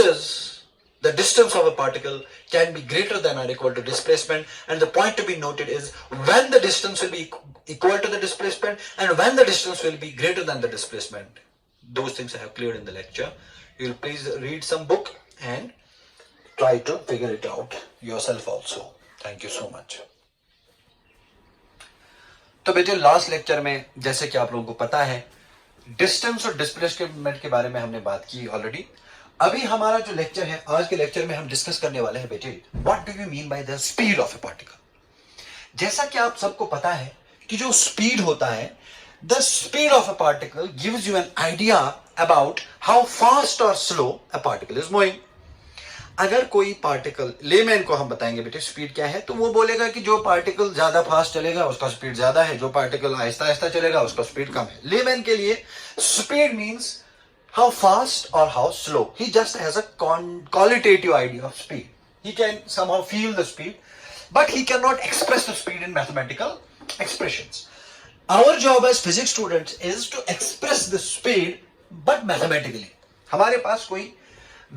of a particle can be greater than or equal to displacement, and the point to be noted is when the distance will be equal to the displacement and when the distance will be greater than the displacement. those things I have cleared in the lecture. You'll please read some book and try to figure it out yourself also. Thank you so much. तो बेटे last lecture में जैसे कि आप लोगों को पता है डिस्टेंस और डिस्प्लेसमेंट के बारे में हमने बात की ऑलरेडी. अभी हमारा जो लेक्चर है, आज के लेक्चर में हम डिस्कस करने वाले हैं बेटे what do you mean by the speed of a particle. जैसा कि आप सबको पता है कि जो स्पीड होता है, the speed of a particle gives you an idea about how fast और slow a particle is moving. अगर कोई पार्टिकल, लेमैन को हम बताएंगे बेटे स्पीड क्या है, तो वो बोलेगा कि जो पार्टिकल ज्यादा फास्ट चलेगा उसका स्पीड ज्यादा है, जो पार्टिकल आहिस्ता आहिस्ता चलेगा उसका स्पीड कम है. लेमैन के लिए speed means how fast or how slow. He just has a qualitative idea of speed. He can somehow feel the speed, but he cannot express the speed in mathematical expressions. Our job as physics students is to express the speed, but mathematically. हमारे पास कोई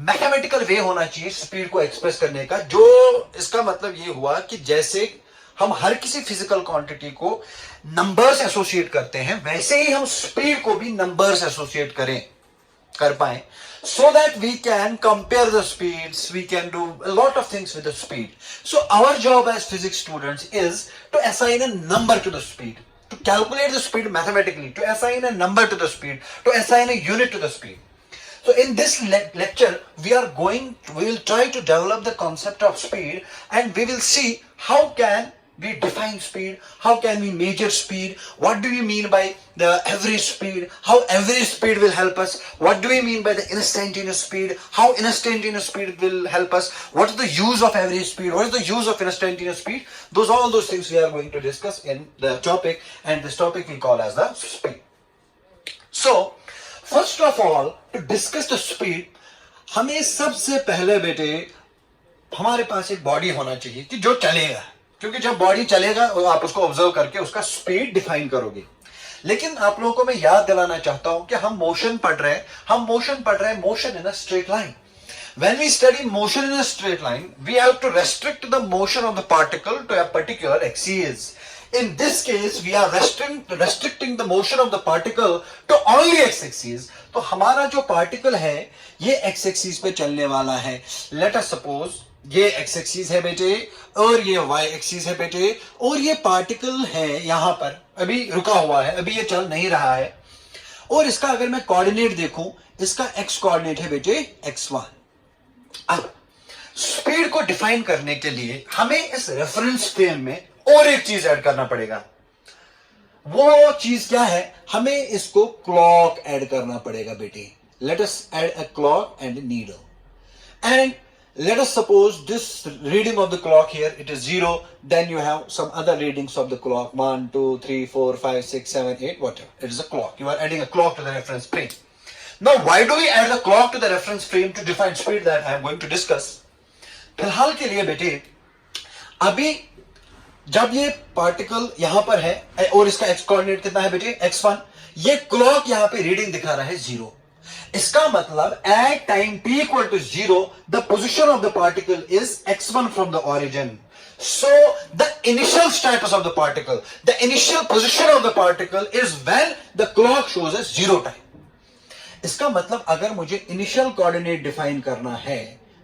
mathematical वे होना चाहिए speed को express करने का. जो इसका मतलब ये हुआ कि जैसे हम हर किसी फिजिकल क्वांटिटी को नंबर्स एसोसिएट करते हैं, वैसे ही हम स्पीड को भी नंबर्स एसोसिएट कर पाए, so that we can compare the speeds, we can do a lot of things with the speed. So our job as physics students is to assign a number to the speed, to calculate the speed mathematically, to assign a number to the speed, to assign a unit to the speed. So in this lecture we will try to develop the concept of speed, and we will see how can we define speed, how can we measure speed, what do we mean by the average speed, how average speed will help us, what do we mean by the instantaneous speed, how instantaneous speed will help us, what is the use of average speed, what is the use of instantaneous speed. All those things we are going to discuss in the topic, and this topic we call as the speed. So first of all, to discuss the speed, हमें सबसे पहले बेटे हमारे पास एक body होना चाहिए कि जो चलेगा, क्योंकि जब बॉडी चलेगा आप उसको ऑब्जर्व करके उसका स्पीड डिफाइन करोगे. लेकिन आप लोगों को मैं याद दिलाना चाहता हूं कि हम मोशन पढ़ रहे हैं motion in a straight line. When we study motion in a straight line, we have to restrict the motion of the particle to a particular axis. In this case, we are restricting the motion of the particle to only x-axis. तो हमारा जो particle है ये x-axis पे चलने वाला है. Let us suppose ये x-axis है बेटे और ये y-axis है बेटे, और ये पार्टिकल है यहां पर अभी रुका हुआ है, अभी ये चल नहीं रहा है. और इसका अगर मैं कोऑर्डिनेट देखूं, इसका x कोऑर्डिनेट है बेटे x1. अब स्पीड को डिफाइन करने के लिए हमें इस रेफरेंस फ्रेम में और एक चीज ऐड करना पड़ेगा. वो चीज क्या है? हमें इसको क्लॉक ऐड करना पड़ेगा बेटे. Let us add a clock and a needle, and let us suppose this reading of the clock here, it is 0, then you have some other readings of the clock, 1 2 3 4 5 6 7 8, whatever. It is a clock. You are adding a clock to the reference frame. Now why do we add the clock to the reference frame to define speed? That I am going to discuss. फिलहाल के लिए बेटे अभी जब ये particle यहां पर है और इसका x कोऑर्डिनेट कितना है बेटे x1, ये क्लॉक यहां पे रीडिंग दिखा रहा है 0. इसका मतलब at time t equal to 0, the position of the particle is x1 from the origin. So the initial status of the particle, the initial position of the particle is when the clock shows us 0 time. इसका मतलब अगर मुझे initial coordinate define करना है,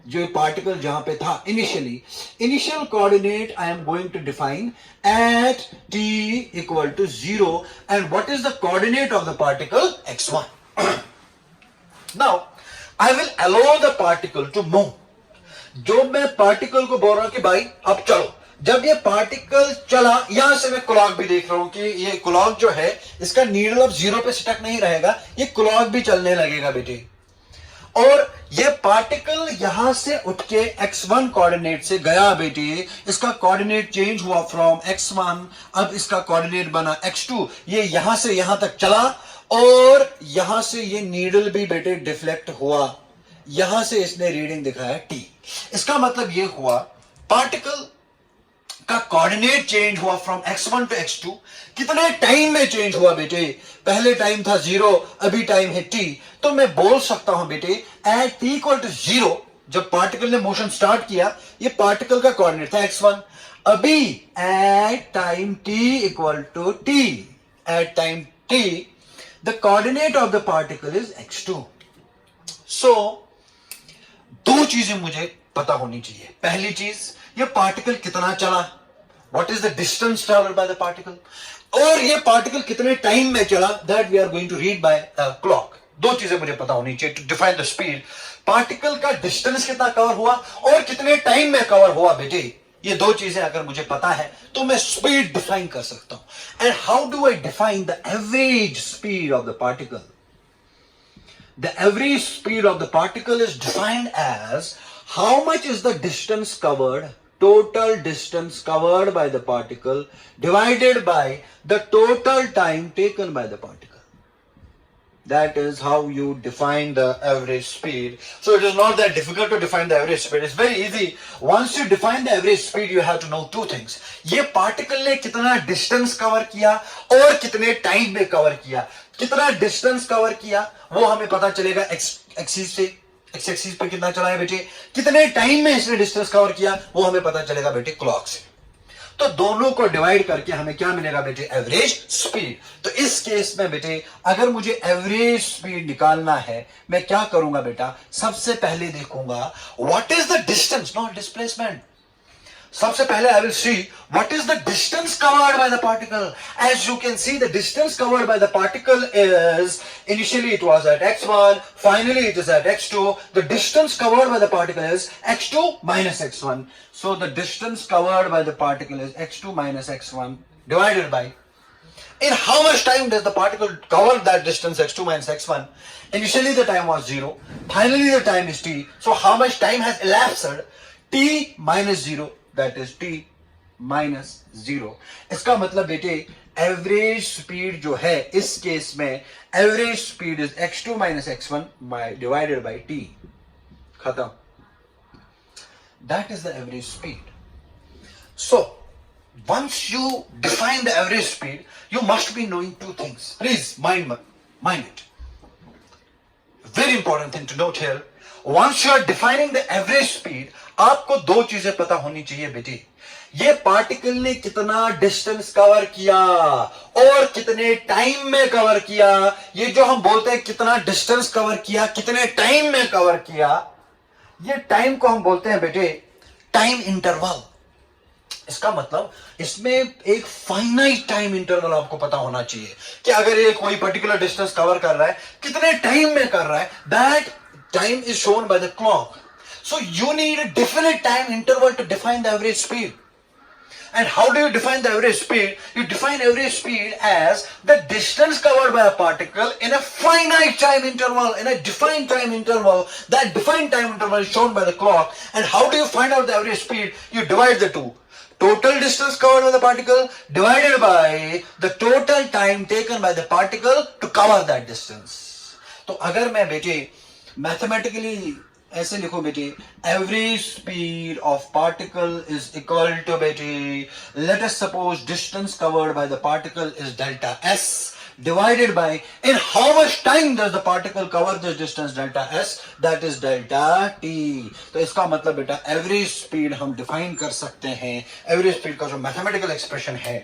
जो particle जहां पे था initial coordinate I am going to define at t equal to 0, and what is the coordinate of the particle? x1. Now I will allow the particle to move. जो मैं particle को बोल रहा हूं कि भाई अब चलो, जब ये पार्टिकल चला, यहां से मैं क्लॉक भी देख रहा हूं कि ये क्लॉक जो है इसका नीडल अब 0 पे स्टक नहीं रहेगा, ये क्लॉक भी चलने लगेगा बेटे. और ये पार्टिकल यहां से उठ के x1 कोऑर्डिनेट से गया बेटे, इसका कोऑर्डिनेट चेंज हुआ फ्रॉम x1, अब इसका कोऑर्डिनेट बना x2. ये यहां से यहां तक चला और यहां से ये नीडल भी बेटे डिफ्लेक्ट हुआ, यहां से इसने रीडिंग दिखाया t. इसका मतलब ये हुआ पार्टिकल का कोऑर्डिनेट चेंज हुआ फ्रॉम x1 टू x2. कितने टाइम में चेंज हुआ बेटे? पहले टाइम था 0, अभी टाइम है t. तो मैं बोल सकता हूं बेटे एट t इक्वल टू 0, जब पार्टिकल ने मोशन स्टार्ट किया, ये पार्टिकल का कोऑर्डिनेट था x1. अभी at time t equal to t, at time t the coordinate of the particle is x2. So दो चीजें मुझे पता होनी चाहिए. पहली चीज, ये पार्टिकल कितना चला, what is the distance traveled by the particle, और ये पार्टिकल कितने टाइम में चला, that we are going to read by a clock. दो चीजें मुझे पता होनी चाहिए to define the speed. Particle का डिस्टेंस कितना कवर हुआ और कितने टाइम में कवर हुआ बेटे, ये दो चीजें अगर मुझे पता है तो मैं स्पीड डिफाइन कर सकता हूं. And how do I define the average speed of the particle? The average speed of the particle is defined as how much is the distance covered, total distance covered by the particle divided by the total time taken by the particle. That is how you define the average speed. So it is not that difficult to define the average speed. It's very easy. Once you define the average speed, you have to know two things. ये particle ने कितना distance cover किया और कितने time में cover किया. कितना distance cover किया वो हमें पता चलेगा x axis से, x axis पे कितना चला है बेटे, कितने time में इसने distance cover किया वो हमें पता चलेगा बेटे clock से. तो दोनों को डिवाइड करके हमें क्या मिलेगा बेटे, एवरेज स्पीड. तो इस केस में बेटे अगर मुझे एवरेज स्पीड निकालना है, मैं क्या करूंगा बेटा, सबसे पहले देखूंगा what is the distance, not displacement. सबसे पहले I will see what is the distance covered by the particle. As you can see, the distance covered by the particle is, initially it was at x1, finally it is at x2. The distance covered by the particle is x2 minus x1. So the distance covered by the particle is x2 minus x1 divided by, in how much time does the particle cover that distance x2 minus x1? Initially the time was 0, finally the time is t. So how much time has elapsed? t minus 0. That is t minus 0. इसका मतलब बेटे average speed जो है इस case में, average speed is x2 minus x1 divided by t. खत्म. That is the average speed. So once you define the average speed, you must be knowing two things. Please mind it. Very important thing to note here. Once you are defining the average speed, आपको दो चीजें पता होनी चाहिए बेटे. ये particle ने कितना डिस्टेंस कवर किया और कितने टाइम में कवर किया. ये जो हम बोलते हैं कितना डिस्टेंस कवर किया, कितने टाइम में कवर किया, ये टाइम को हम बोलते हैं बेटे टाइम इंटरवल. इसका मतलब इसमें एक फाइनाइट टाइम इंटरवल आपको पता होना चाहिए कि अगर ये कोई पर्टिकुलर डिस्टेंस कवर कर रहा है, कितने टाइम में कर रहा है, that time is shown by the clock. So you need a definite time interval to define the average speed. And how do you define the average speed? You define average speed as the distance covered by a particle in a finite time interval, in a defined time interval. That defined time interval is shown by the clock. And how do you find out the average speed? You divide the two. Total distance covered by the particle divided by the total time taken by the particle to cover that distance. तो अगर मैं बेटे mathematically ऐसे लिखो बेटे, average speed of particle is equal to बेटे, let us suppose distance covered by the particle is delta S divided by in how much time does the particle cover this distance delta s, that is delta t. तो इसका मतलब बेटा average speed हम define कर सकते हैं. Average speed का जो मैथमेटिकल एक्सप्रेशन है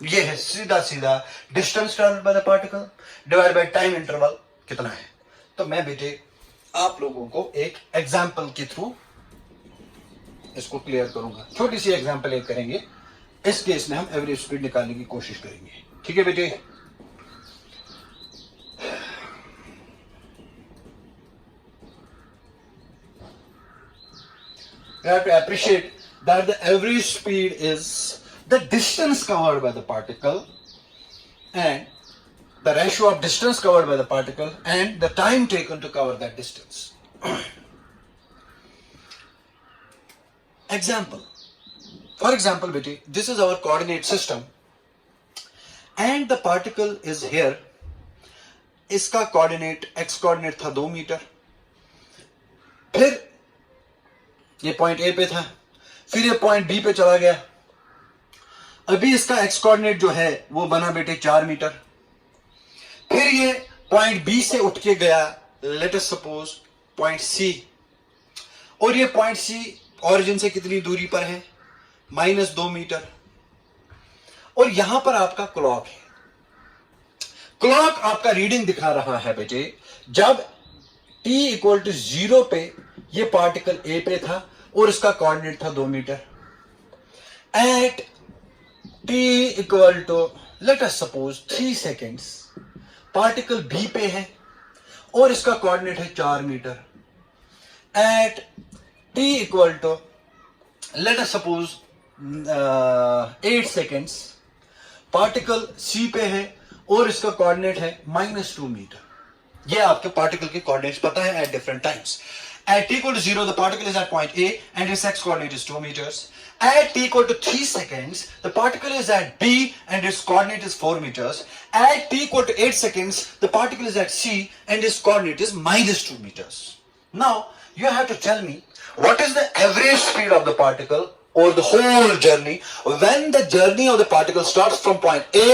ये है सीधा सीधा distance travelled bye the particle divide by time interval कितना है. तो मैं बेटे आप लोगों को एक एग्जाम्पल के थ्रू इसको क्लियर करूंगा. छोटी सी एग्जाम्पल एक करेंगे. इस केस में हम एवरेज स्पीड निकालने की कोशिश करेंगे. ठीक है बेटे. You have to appreciate that the average speed is the distance covered by the particle and the ratio of distance covered by the particle and the time taken to cover that distance. Example. For example, beti, this is our coordinate system and the particle is here. इसका coordinate x coordinate था 2 metre. फिर ये point A पे था, फिर ये point B पे चला गया. अभी इसका x कोऑर्डिनेट जो है वो बना बेटे 4 मीटर. फिर ये पॉइंट बी से उठ के गया, let us suppose point C, और ये पॉइंट सी ओरिजिन से कितनी दूरी पर है, -2 मीटर. और यहां पर आपका क्लॉक है. क्लॉक आपका रीडिंग दिखा रहा है बेटे, जब t इक्वल टू 0 पे ये पार्टिकल A पे था और इसका कोऑर्डिनेट था 2 metre. At t equal to let us suppose 3 seconds particle B पे है और इसका कोऑर्डिनेट है 4 metre. At t equal to let us suppose 8 seconds particle C पे है और इसका कोऑर्डिनेट है -2 मीटर. ये आपके पार्टिकल के कोऑर्डिनेट्स पता है at different times. At t equal to 0, the particle is at point A and its x coordinate is 2 meters. At t equal to 3 seconds, the particle is at B and its coordinate is 4 meters. At t equal to 8 seconds, the particle is at C and its coordinate is -2 meters. Now, you have to tell me what is the average speed of the particle or the whole journey when the journey of the particle starts from point A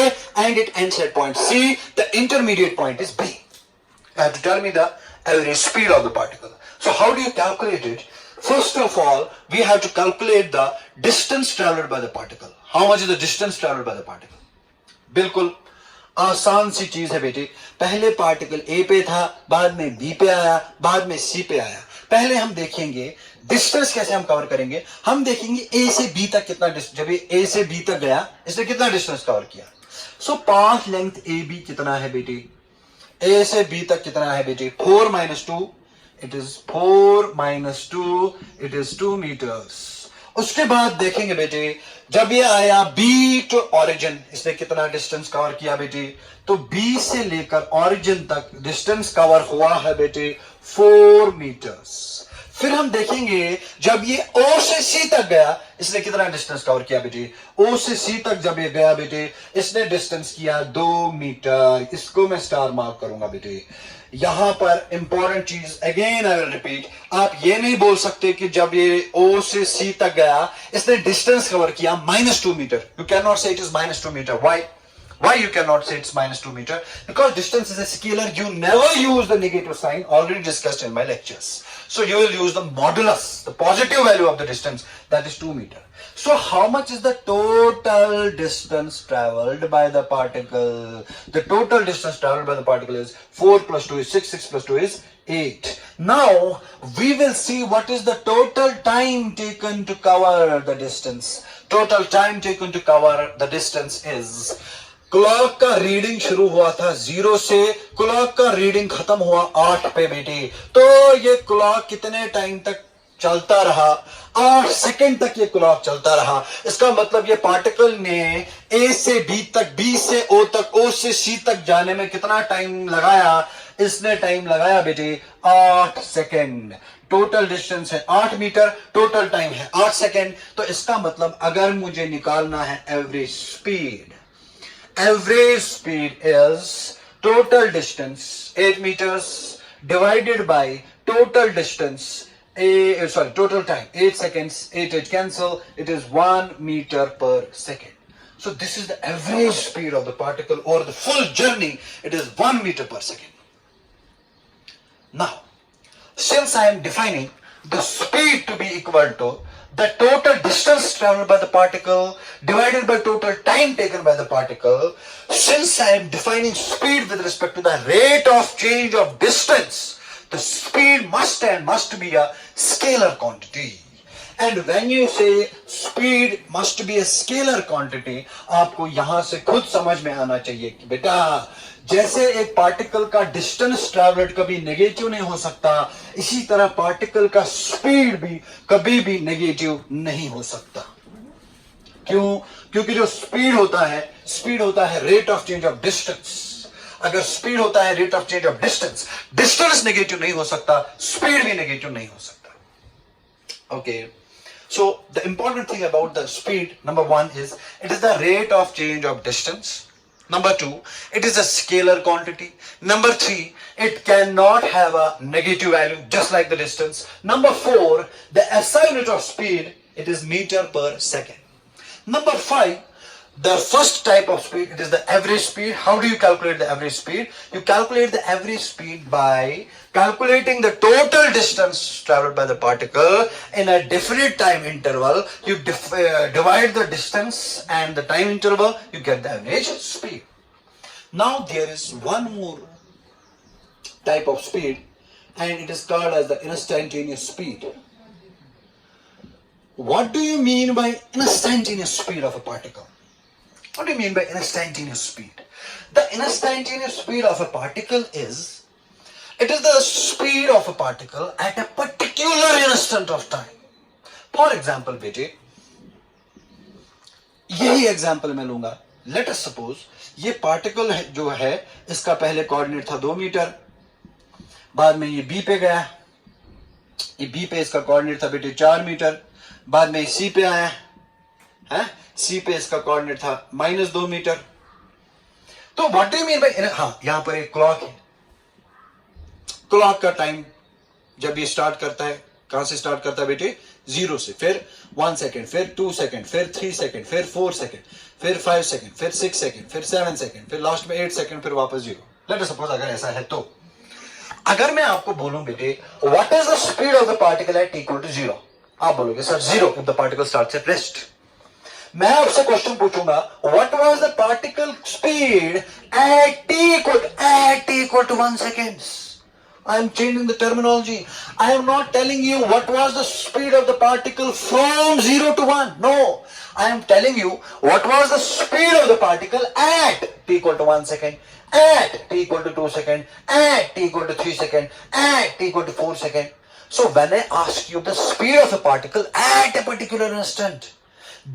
and it ends at point C. The intermediate point is B. You have to tell me the average speed of the particle. So how do you calculate it? First of all, we have to calculate the distance traveled by the particle. How much is the distance traveled by the particle? बिल्कुल आसान सी चीज है बेटे. पहले particle A पे था, बाद में B पे आया, बाद में C पे आया. पहले हम देखेंगे डिस्टेंस कैसे हम कवर करेंगे. हम देखेंगे A से B तक कितना डिस्टेंस, जब ये A से B तक गया इसने कितना डिस्टेंस कवर किया. सो पाथ लेंथ AB कितना है बेटे, A से B तक कितना है बेटे, 4 - 2, it is 4 - 2, it is 2 meters. उसके बाद देखेंगे बेटे, जब ये आया B टू ऑरिजिन, इसने कितना डिस्टेंस कवर किया बेटे, तो B से लेकर ऑरिजिन तक डिस्टेंस कवर हुआ है बेटे 4 meters. फिर हम देखेंगे जब ये O से C तक गया इसने कितना डिस्टेंस कवर किया बेटे, O से C तक जब ये गया बेटे इसने डिस्टेंस किया 2 मीटर. इसको मैं स्टार मार्क करूंगा बेटे. यहां पर इंपॉर्टेंट चीज अगेन आई विल रिपीट, आप ये नहीं बोल सकते कि जब ये O से C तक गया इसने डिस्टेंस कवर किया -2 metre. You can not say it is -2 metre. Why you cannot say it's -2 meter? Because distance is a scalar. You never use the negative sign, already discussed in my lectures. So you will use the modulus, the positive value of the distance, that is 2 meter. So how much is the total distance traveled by the particle? The total distance traveled by the particle is 4 + 2 is 6, 6 + 2 is 8. Now we will see what is the total time taken to cover the distance. Total time taken to cover the distance is, clock का reading शुरू हुआ था 0 से, clock का reading खत्म हुआ 8 पे बेटे. तो ये क्लॉक कितने टाइम तक चलता रहा, 8 सेकंड तक ये क्लॉक चलता रहा. इसका मतलब ये पार्टिकल ने A से B तक, B से O तक, O से C तक जाने में कितना टाइम लगाया, इसने टाइम लगाया बेटे 8 सेकंड. टोटल डिस्टेंस है 8 मीटर, टोटल टाइम है 8 सेकंड. तो इसका मतलब अगर मुझे निकालना है average speed, average speed is total distance 8 meters divided by total distance total time 8 seconds, 8 cancel, it is 1 meter per second. So this is the average speed of the particle or the full journey, it is 1 meter per second. Now since I am defining the speed to be equal to the total distance traveled by the particle divided by total time taken by the particle, since I am defining speed with respect to the rate of change of distance, the speed must be a scalar quantity. And when you say speed must be a scalar quantity, आपको यहां से खुद समझ में आना चाहिए कि बेटा जैसे एक पार्टिकल का डिस्टेंस ट्रैवल्ड कभी नेगेटिव नहीं हो सकता, इसी तरह पार्टिकल का स्पीड भी कभी भी नेगेटिव नहीं हो सकता. क्यों? क्योंकि जो स्पीड होता है rate of change of distance. अगर स्पीड होता है rate of change of distance, distance negative नहीं हो सकता, स्पीड भी नेगेटिव नहीं हो सकता. Okay, so the important thing about the speed, number 1 is it is the rate of change of distance. Number 2, it is a scalar quantity. Number 3, it cannot have a negative value just like the distance. Number 4, the SI unit of speed, it is meter per second. Number 5, the first type of speed, it is the average speed. How do you calculate the average speed? You calculate the average speed by calculating the total distance traveled by the particle in a definite time interval. You divide the distance and the time interval, you get the average speed. Now there is one more type of speed, and it is called as the instantaneous speed. What do you mean by instantaneous speed of a particle? What do you mean by instantaneous speed? The instantaneous speed of a particle is, it is the speed of a particle at a particular instant of time. For example, बेटे, यही example मैं लूंगा. Late us suppose ये particle जो है इसका पहले coordinate था 2 मीटर, बाद में ये बी पे गया, ये बी पे इसका कोऑर्डिनेट था बेटे 4 मीटर, बाद में सी पे आया है, सी पे इसका कोऑर्डिनेट था -2 मीटर. तो what do you mean bye, हाँ यहां पर एक क्लॉक है. क्लॉक का टाइम जब ये स्टार्ट करता है, कहां से स्टार्ट करता है बेटे? 0 से. फिर 1 सेकेंड, फिर 2 सेकेंड, फिर 3 सेकेंड, फिर 4 सेकेंड, फिर 5 सेकेंड, फिर 6 सेकेंड, फिर 7 सेकेंड, फिर लास्ट में 8 सेकेंड, फिर वापस 0. लेट अस सपोज अगर ऐसा है तो अगर मैं आपको बोलूं बेटे what is the speed of the particle at equal to 0, आप बोलोगे sir 0 if the particle starts at rest. मैं आपसे क्वेश्चन पूछूंगा what was the particle speed at t equal to 1 seconds. I am changing the terminology. I am not telling you what was the speed of the particle from 0 to 1. No. I am telling you what was the speed of the particle at t equal to 1 second, at t equal to 2 second, at t equal to 3 second, at t equal to 4 second. So when I ask you the speed of a particle at a particular instant,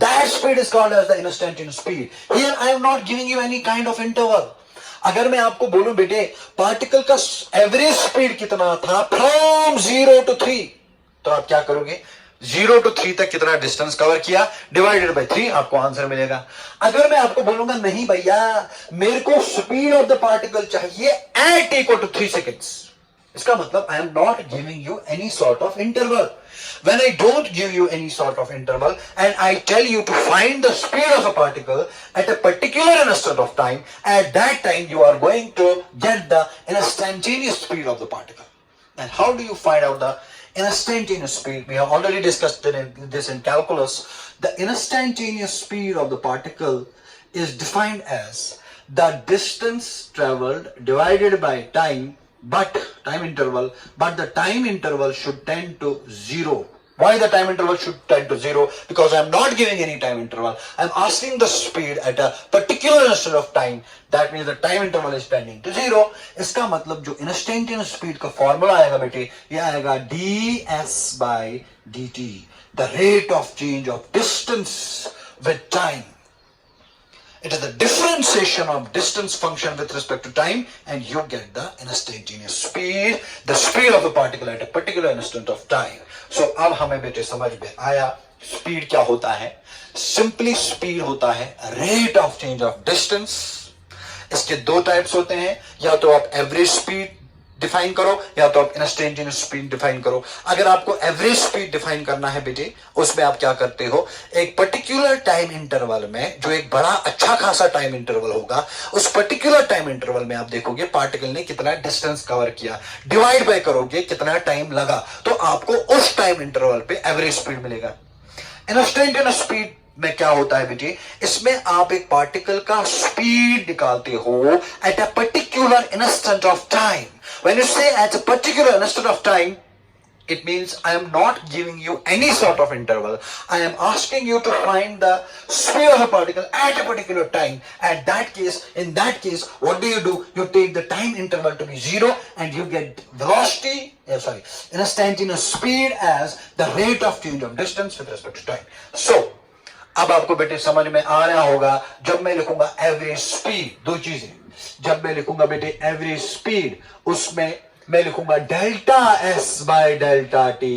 that speed is called as the instantaneous speed. Here I am not giving you any kind of interval. अगर मैं आपको बोलूं बेटे particle का average speed कितना था from 0 to 3, तो आप क्या करोगे? 0 to 3 तक कितना डिस्टेंस कवर किया डिवाइडेड बाय 3, आपको आंसर मिलेगा. अगर मैं आपको बोलूंगा नहीं भैया मेरे को स्पीड ऑफ द पार्टिकल चाहिए एट इक्वल टू 3 सेकेंड्स, इसका मतलब I am not giving you any sort of interval. When I don't give you any sort of interval and I tell you to find the speed of a particle at a particular instant of time, at that time you are going to get the instantaneous speed of the particle. And how do you find out the instantaneous speed? We have already discussed this in calculus. The instantaneous speed of the particle is defined as the distance traveled divided by time interval, but the time interval should tend to 0. Why the time interval should tend to 0? Because I am not giving any time interval. I am asking the speed at a particular instant of time. That means the time interval is tending to 0. इसका मतलब जो instantaneous speed का formula आएगा बेटे, ये आएगा ds by dt, the rate of change of distance with time. It is the differentiation of distance function with respect to time, and you get the instantaneous speed, the speed of a particle at a particular instant of time. So अब हमें बेटे समझ में आया speed क्या होता है. Simply speed होता है rate of change of distance. इसके दो टाइप्स होते हैं, या तो आप एवरेज स्पीड डिफाइन करो या तो आप इंस्टेंटेनियस स्पीड डिफाइन करो. अगर आपको एवरेज स्पीड डिफाइन करना है बेटे, उसमें आप क्या करते हो, एक पर्टिकुलर टाइम इंटरवल में जो एक बड़ा अच्छा खासा टाइम इंटरवल होगा, उस पर्टिकुलर टाइम इंटरवल में आप देखोगे पार्टिकल ने कितना डिस्टेंस कवर किया, डिवाइड बाय करोगे कितना टाइम लगा, तो आपको उस टाइम इंटरवल पे एवरेज स्पीड मिलेगा. इंस्टेंटेनियस स्पीड में क्या होता है बेटे, इसमें आप एक पार्टिकल का स्पीड निकालते हो eight a particular instant of time. When you say at a particular instant of time, it means I am not giving you any sort of interval. I am asking you to find the speed of a particle at a particular time. In that case, what do? You take the time interval to be 0 and you get instantaneous speed as the rate of change of distance with respect to time. So, अब आपको बेटे समझ में आ रहा होगा जब मैं लिखूंगा एवरेज स्पीड, दो चीजें. जब मैं लिखूंगा बेटे एवरेज स्पीड, उसमें मैं लिखूंगा delta S by delta T.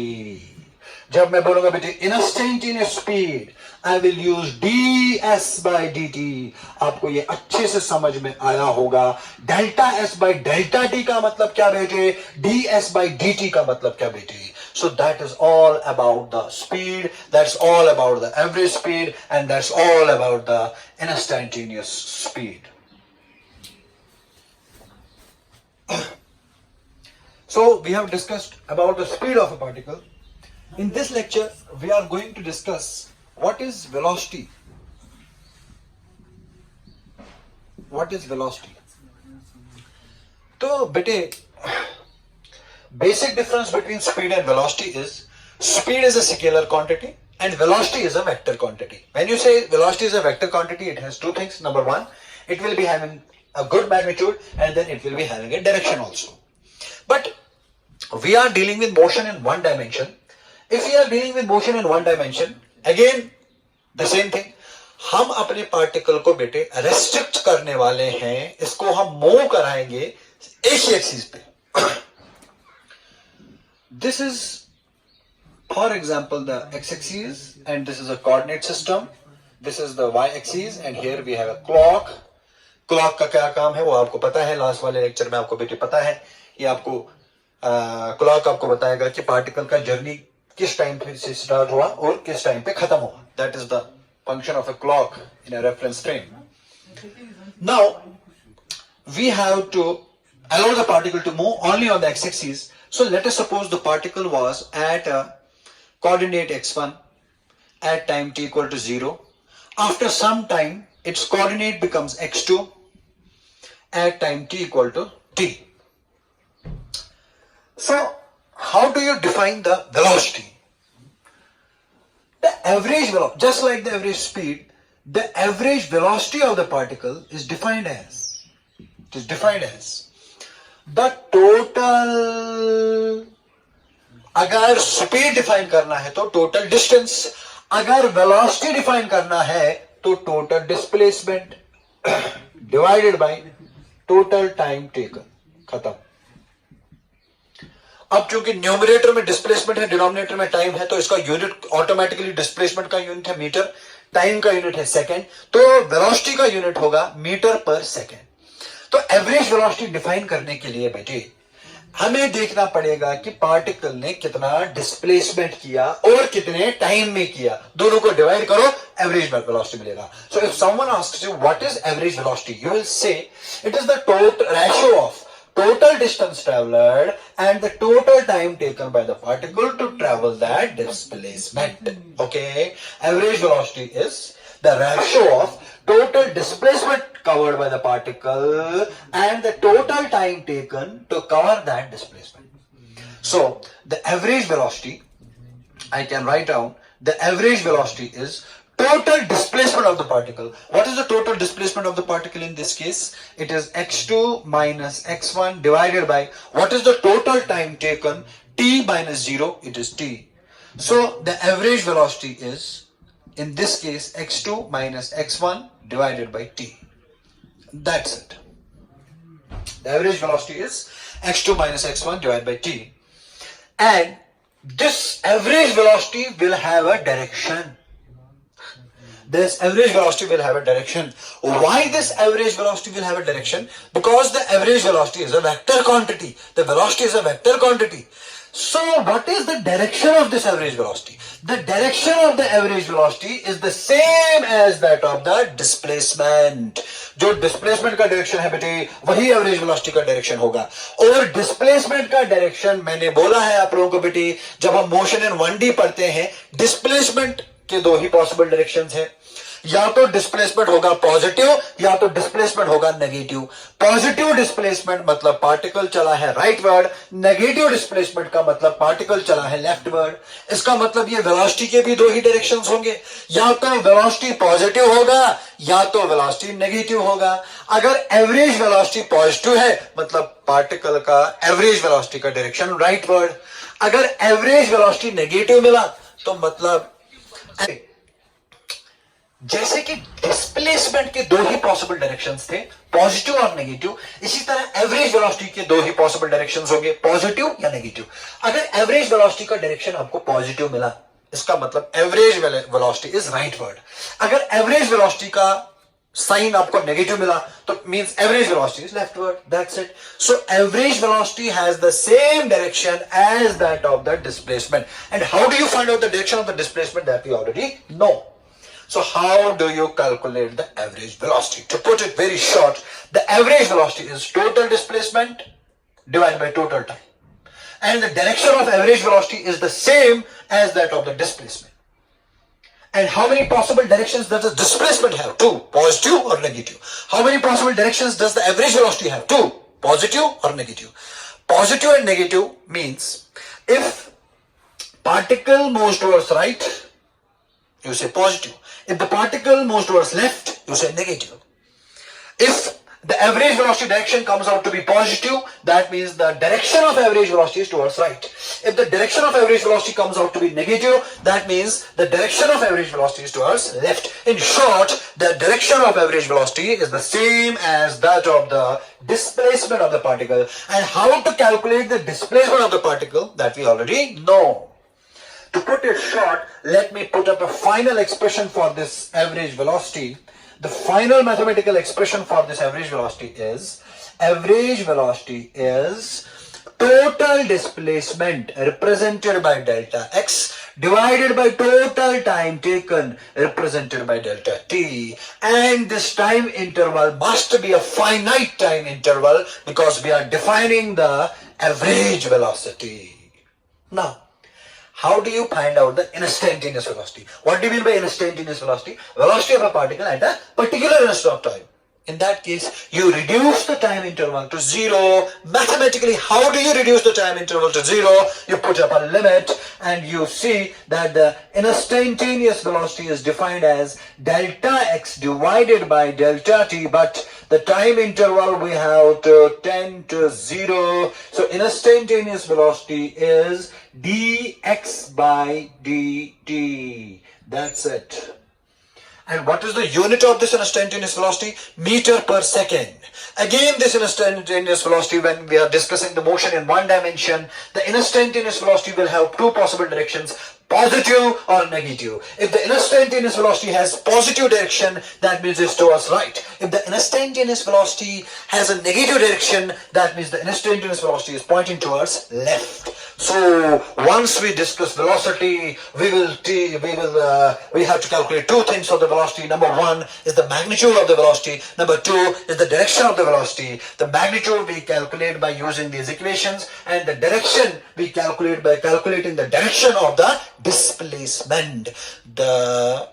जब मैं बोलूंगा बेटे instantaneous speed, I will use D S by D T. आपको ये अच्छे से समझ में आया होगा. Delta S by delta T का मतलब क्या बेटे, D S by D T का मतलब क्या बेटे. So that is all about the speed, that's all about the average speed, and that's all about the instantaneous speed. So we have discussed about the speed of a particle. In this lecture, we are going to discuss what is velocity. What is velocity? तो बेटे, basic difference between speed and velocity is speed is a scalar quantity and velocity is a vector quantity. When you say velocity is a vector quantity, it has two things. Number one, it will be having a good magnitude and then it will be having a direction also. But we are dealing with motion in one dimension. If we are dealing with motion in one dimension, again the same thing. हम अपने particle को बेटे restrict करने वाले हैं, इसको हम move कराएंगे एक ही एक्सिस पे. This is, for example, the x-axis and this is a coordinate system. This is the y-axis and here we have a clock. Clock का क्या काम है वो आपको पता है, लास्ट वाले लेक्चर में आपको बेटे पता है. ये आपको क्लॉक आपको बताएगा कि पार्टिकल का जर्नी किस टाइम पे से स्टार्ट हुआ और किस टाइम पे खत्म हुआ. That is the function of a clock in a reference frame. Now we have to allow the particle to move only on the x-axis. So let us suppose the particle was at a coordinate x1 at time t equal to 0. After some time, its coordinate becomes x2 at time t equal to t. So, how do you define the velocity? The average velocity, just like the average speed, the average velocity of the particle is defined as, the total, अगर speed define करना है तो total distance, अगर velocity define करना है तो total displacement divided by total time taken. खत्म. अब चूंकि न्यूमरेटर में डिस्प्लेसमेंट है, डिनोमिनेटर में टाइम है, तो इसका यूनिट ऑटोमेटिकली डिस्प्लेसमेंट का यूनिट है मीटर, टाइम का यूनिट है सेकेंड, तो वेलोसिटी का यूनिट होगा मीटर पर सेकेंड. तो एवरेज वेलोसिटी डिफाइन करने के लिए बेटे हमें देखना पड़ेगा कि पार्टिकल ने कितना डिस्प्लेसमेंट किया और कितने टाइम में किया. दोनों को डिवाइड करो, एवरेज वेलोसिटी मिलेगा. So if someone asks you what is average velocity, you will से it is the total ratio of total distance traveled and the total time taken by the particle to travel that displacement. Okay, average velocity is the ratio of total displacement covered by the particle and the total time taken to cover that displacement. So the average velocity, I can write down, the average velocity is total displacement of the particle. What is the total displacement of the particle in this case? It is x2 minus x1 divided by what is the total time taken, t minus 0, it is t. So the average velocity is, in this case, x2 minus x1 divided by t. That's it. The average velocity is x2 minus x1 divided by t. And this average velocity will have a direction. This average velocity will have a direction. Why this average velocity will have a direction? Because the average velocity is a vector quantity. The velocity is a vector quantity. So what is the direction of this average velocity? The direction of the average velocity is the same as that of the displacement. जो displacement का direction है बेटे वही average velocity का direction होगा. और displacement का direction मैंने बोला है आप लोगों को बेटे, जब हम motion in 1D पढ़ते हैं, displacement के दो ही पॉसिबल डायरेक्शंस हैं. या तो डिस्प्लेसमेंट होगा पॉजिटिव या तो डिस्प्लेसमेंट होगा नेगेटिव. पॉजिटिव डिस्प्लेसमेंट मतलब पार्टिकल चला है राइटवर्ड, नेगेटिव डिस्प्लेसमेंट का मतलब पार्टिकल चला है लेफ्टवर्ड. इसका मतलब ये वेलोसिटी के भी दो ही डायरेक्शंस होंगे, या तो वेलोसिटी पॉजिटिव होगा या तो वेलोसिटी नेगेटिव होगा. अगर एवरेज वेलोसिटी पॉजिटिव है मतलब पार्टिकल का एवरेज वेलोसिटी का डायरेक्शन राइटवर्ड. अगर एवरेज वेलोसिटी नेगेटिव मिला तो मतलब, जैसे कि डिस्प्लेसमेंट के दो ही पॉसिबल डायरेक्शंस थे, पॉजिटिव और नेगेटिव, इसी तरह एवरेज वेलोसिटी के दो ही पॉसिबल डायरेक्शंस होंगे, पॉजिटिव या नेगेटिव. अगर एवरेज वेलोसिटी का डायरेक्शन आपको पॉजिटिव मिला, इसका मतलब एवरेज वेलोसिटी इज राइटवर्ड. अगर एवरेज वेलोसिटी का साइन आपको नेगेटिव मिला तो means average velocity is leftward. That's it. So average velocity has the same direction as that of the displacement. And how do you find out the direction of the displacement? That we already know. So how do you calculate the average velocity? To put it very short, the average velocity is total displacement divided by total time. And the direction of average velocity is the same as that of the displacement. And how many possible directions does the displacement have? Two, positive or negative. How many possible directions does the average velocity have? Two, positive or negative. Positive and negative means if particle moves towards right, you say positive. If the particle moves towards left, you say negative. If the average velocity direction comes out to be positive, that means the direction of average velocity is towards right. If the direction of average velocity comes out to be negative, that means the direction of average velocity is towards left. In short, the direction of average velocity is the same as that of the displacement of the particle. And how to calculate the displacement of the particle, that we already know. To put it short, let me put up a final expression for this average velocity. The final mathematical expression for this average velocity is total displacement represented by delta x divided by total time taken represented by delta t. And this time interval must be a finite time interval because we are defining the average velocity. Now, how do you find out the instantaneous velocity? What do you mean by instantaneous velocity? Velocity of a particle at a particular instant of time. In that case, you reduce the time interval to zero. Mathematically, how do you reduce the time interval to zero? You put up a limit and you see that the instantaneous velocity is defined as delta x divided by delta t, but the time interval we have to tend to zero. So instantaneous velocity is dx by dt. That's it. And what is the unit of this instantaneous velocity? Meter per second. Again, this instantaneous velocity, when we are discussing the motion in one dimension, the instantaneous velocity will have two possible directions, positive or negative. If the instantaneous velocity has positive direction, that means it's towards right. If the instantaneous velocity has a negative direction, that means the instantaneous velocity is pointing towards left. So once we discuss velocity, we have to calculate two things of the velocity. Number one is the magnitude of the velocity. Number two is the direction of the velocity. The magnitude we calculate by using these equations, and the direction we calculate by calculating the direction of the displacement. The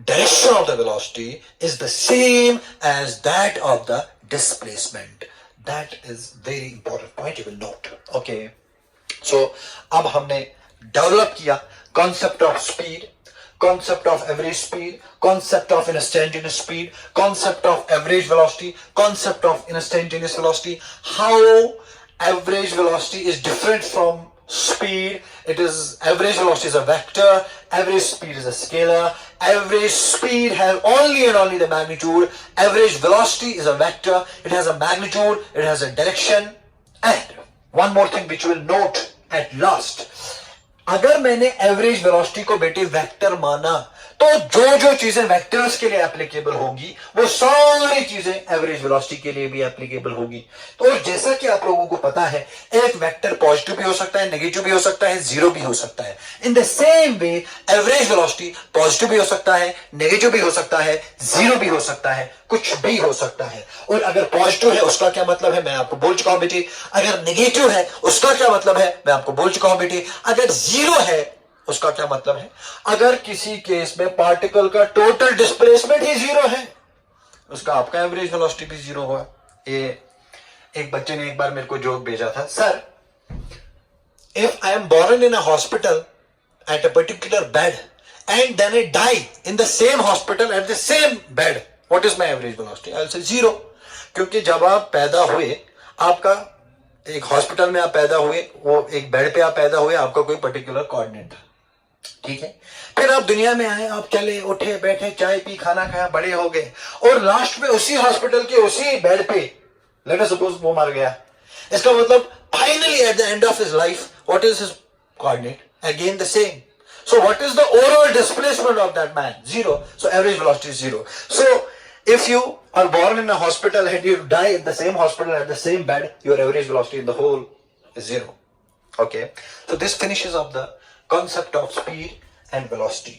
direction of the velocity is the same as that of the displacement. That is very important point you will note. Okay. So अब हमने develop किया concept of speed, concept of average speed, concept of instantaneous speed, concept of average velocity, concept of instantaneous velocity, how average velocity is different from speed. It is average velocity is a vector, average speed is a scalar, average speed has only and only the magnitude, average velocity is a vector, it has a magnitude, it has a direction. And one more thing which you will note at last, अगर मैंने average velocity को बेटे vector माना तो जो जो चीजें vectors के लिए एप्लीकेबल होगी वो सारी चीजें एवरेज वेलोसिटी के लिए भी एप्लीकेबल होगी। तो जैसा कि आप लोगों को पता है, एक वेक्टर पॉजिटिव भी हो सकता है, नेगेटिव भी हो सकता है, जीरो भी हो सकता है। इन the same way average velocity positive भी हो सकता है, नेगेटिव भी हो सकता है, जीरो भी हो सकता है, कुछ भी हो सकता है। और अगर पॉजिटिव है उसका क्या मतलब है, मैं आपको बोल चुका हूं बेटे। अगर नेगेटिव है उसका क्या मतलब है, मैं आपको बोल चुका हूं बेटे। अगर जीरो है उसका क्या मतलब है, अगर किसी केस में पार्टिकल का टोटल डिस्प्लेसमेंट ही जीरो है, उसका आपका एवरेज वेलोसिटी भी जीरो हुआ। ये एक बच्चे ने एक बार मेरे को जोक भेजा था, sir if I am born in a hospital at a particular bed and then I die in the same hospital at the same bed, what is my average velocity? I will say zero. क्योंकि जब आप पैदा हुए, आपका एक hospital में आप पैदा हुए, वो एक बेड पे आप पैदा हुए, आपका कोई पर्टिकुलर कोऑर्डिनेट था, ठीक है। फिर आप दुनिया में आए, आप चले उठे बैठे, चाय पी, खाना खाया, बड़े हो गए, और लास्ट में उसी हॉस्पिटल के उसी बेड पे लेट अस सपोज वो मर गया। इसका मतलब finally at the end of his life what is his coordinate? Again the same. So what is the overall displacement of that man? Zero. So average velocity is zero. So if you are born in a hospital and you die in the same hospital at the same bed, your average velocity in the whole is zero. Okay. So this finishes up the concept of speed and velocity.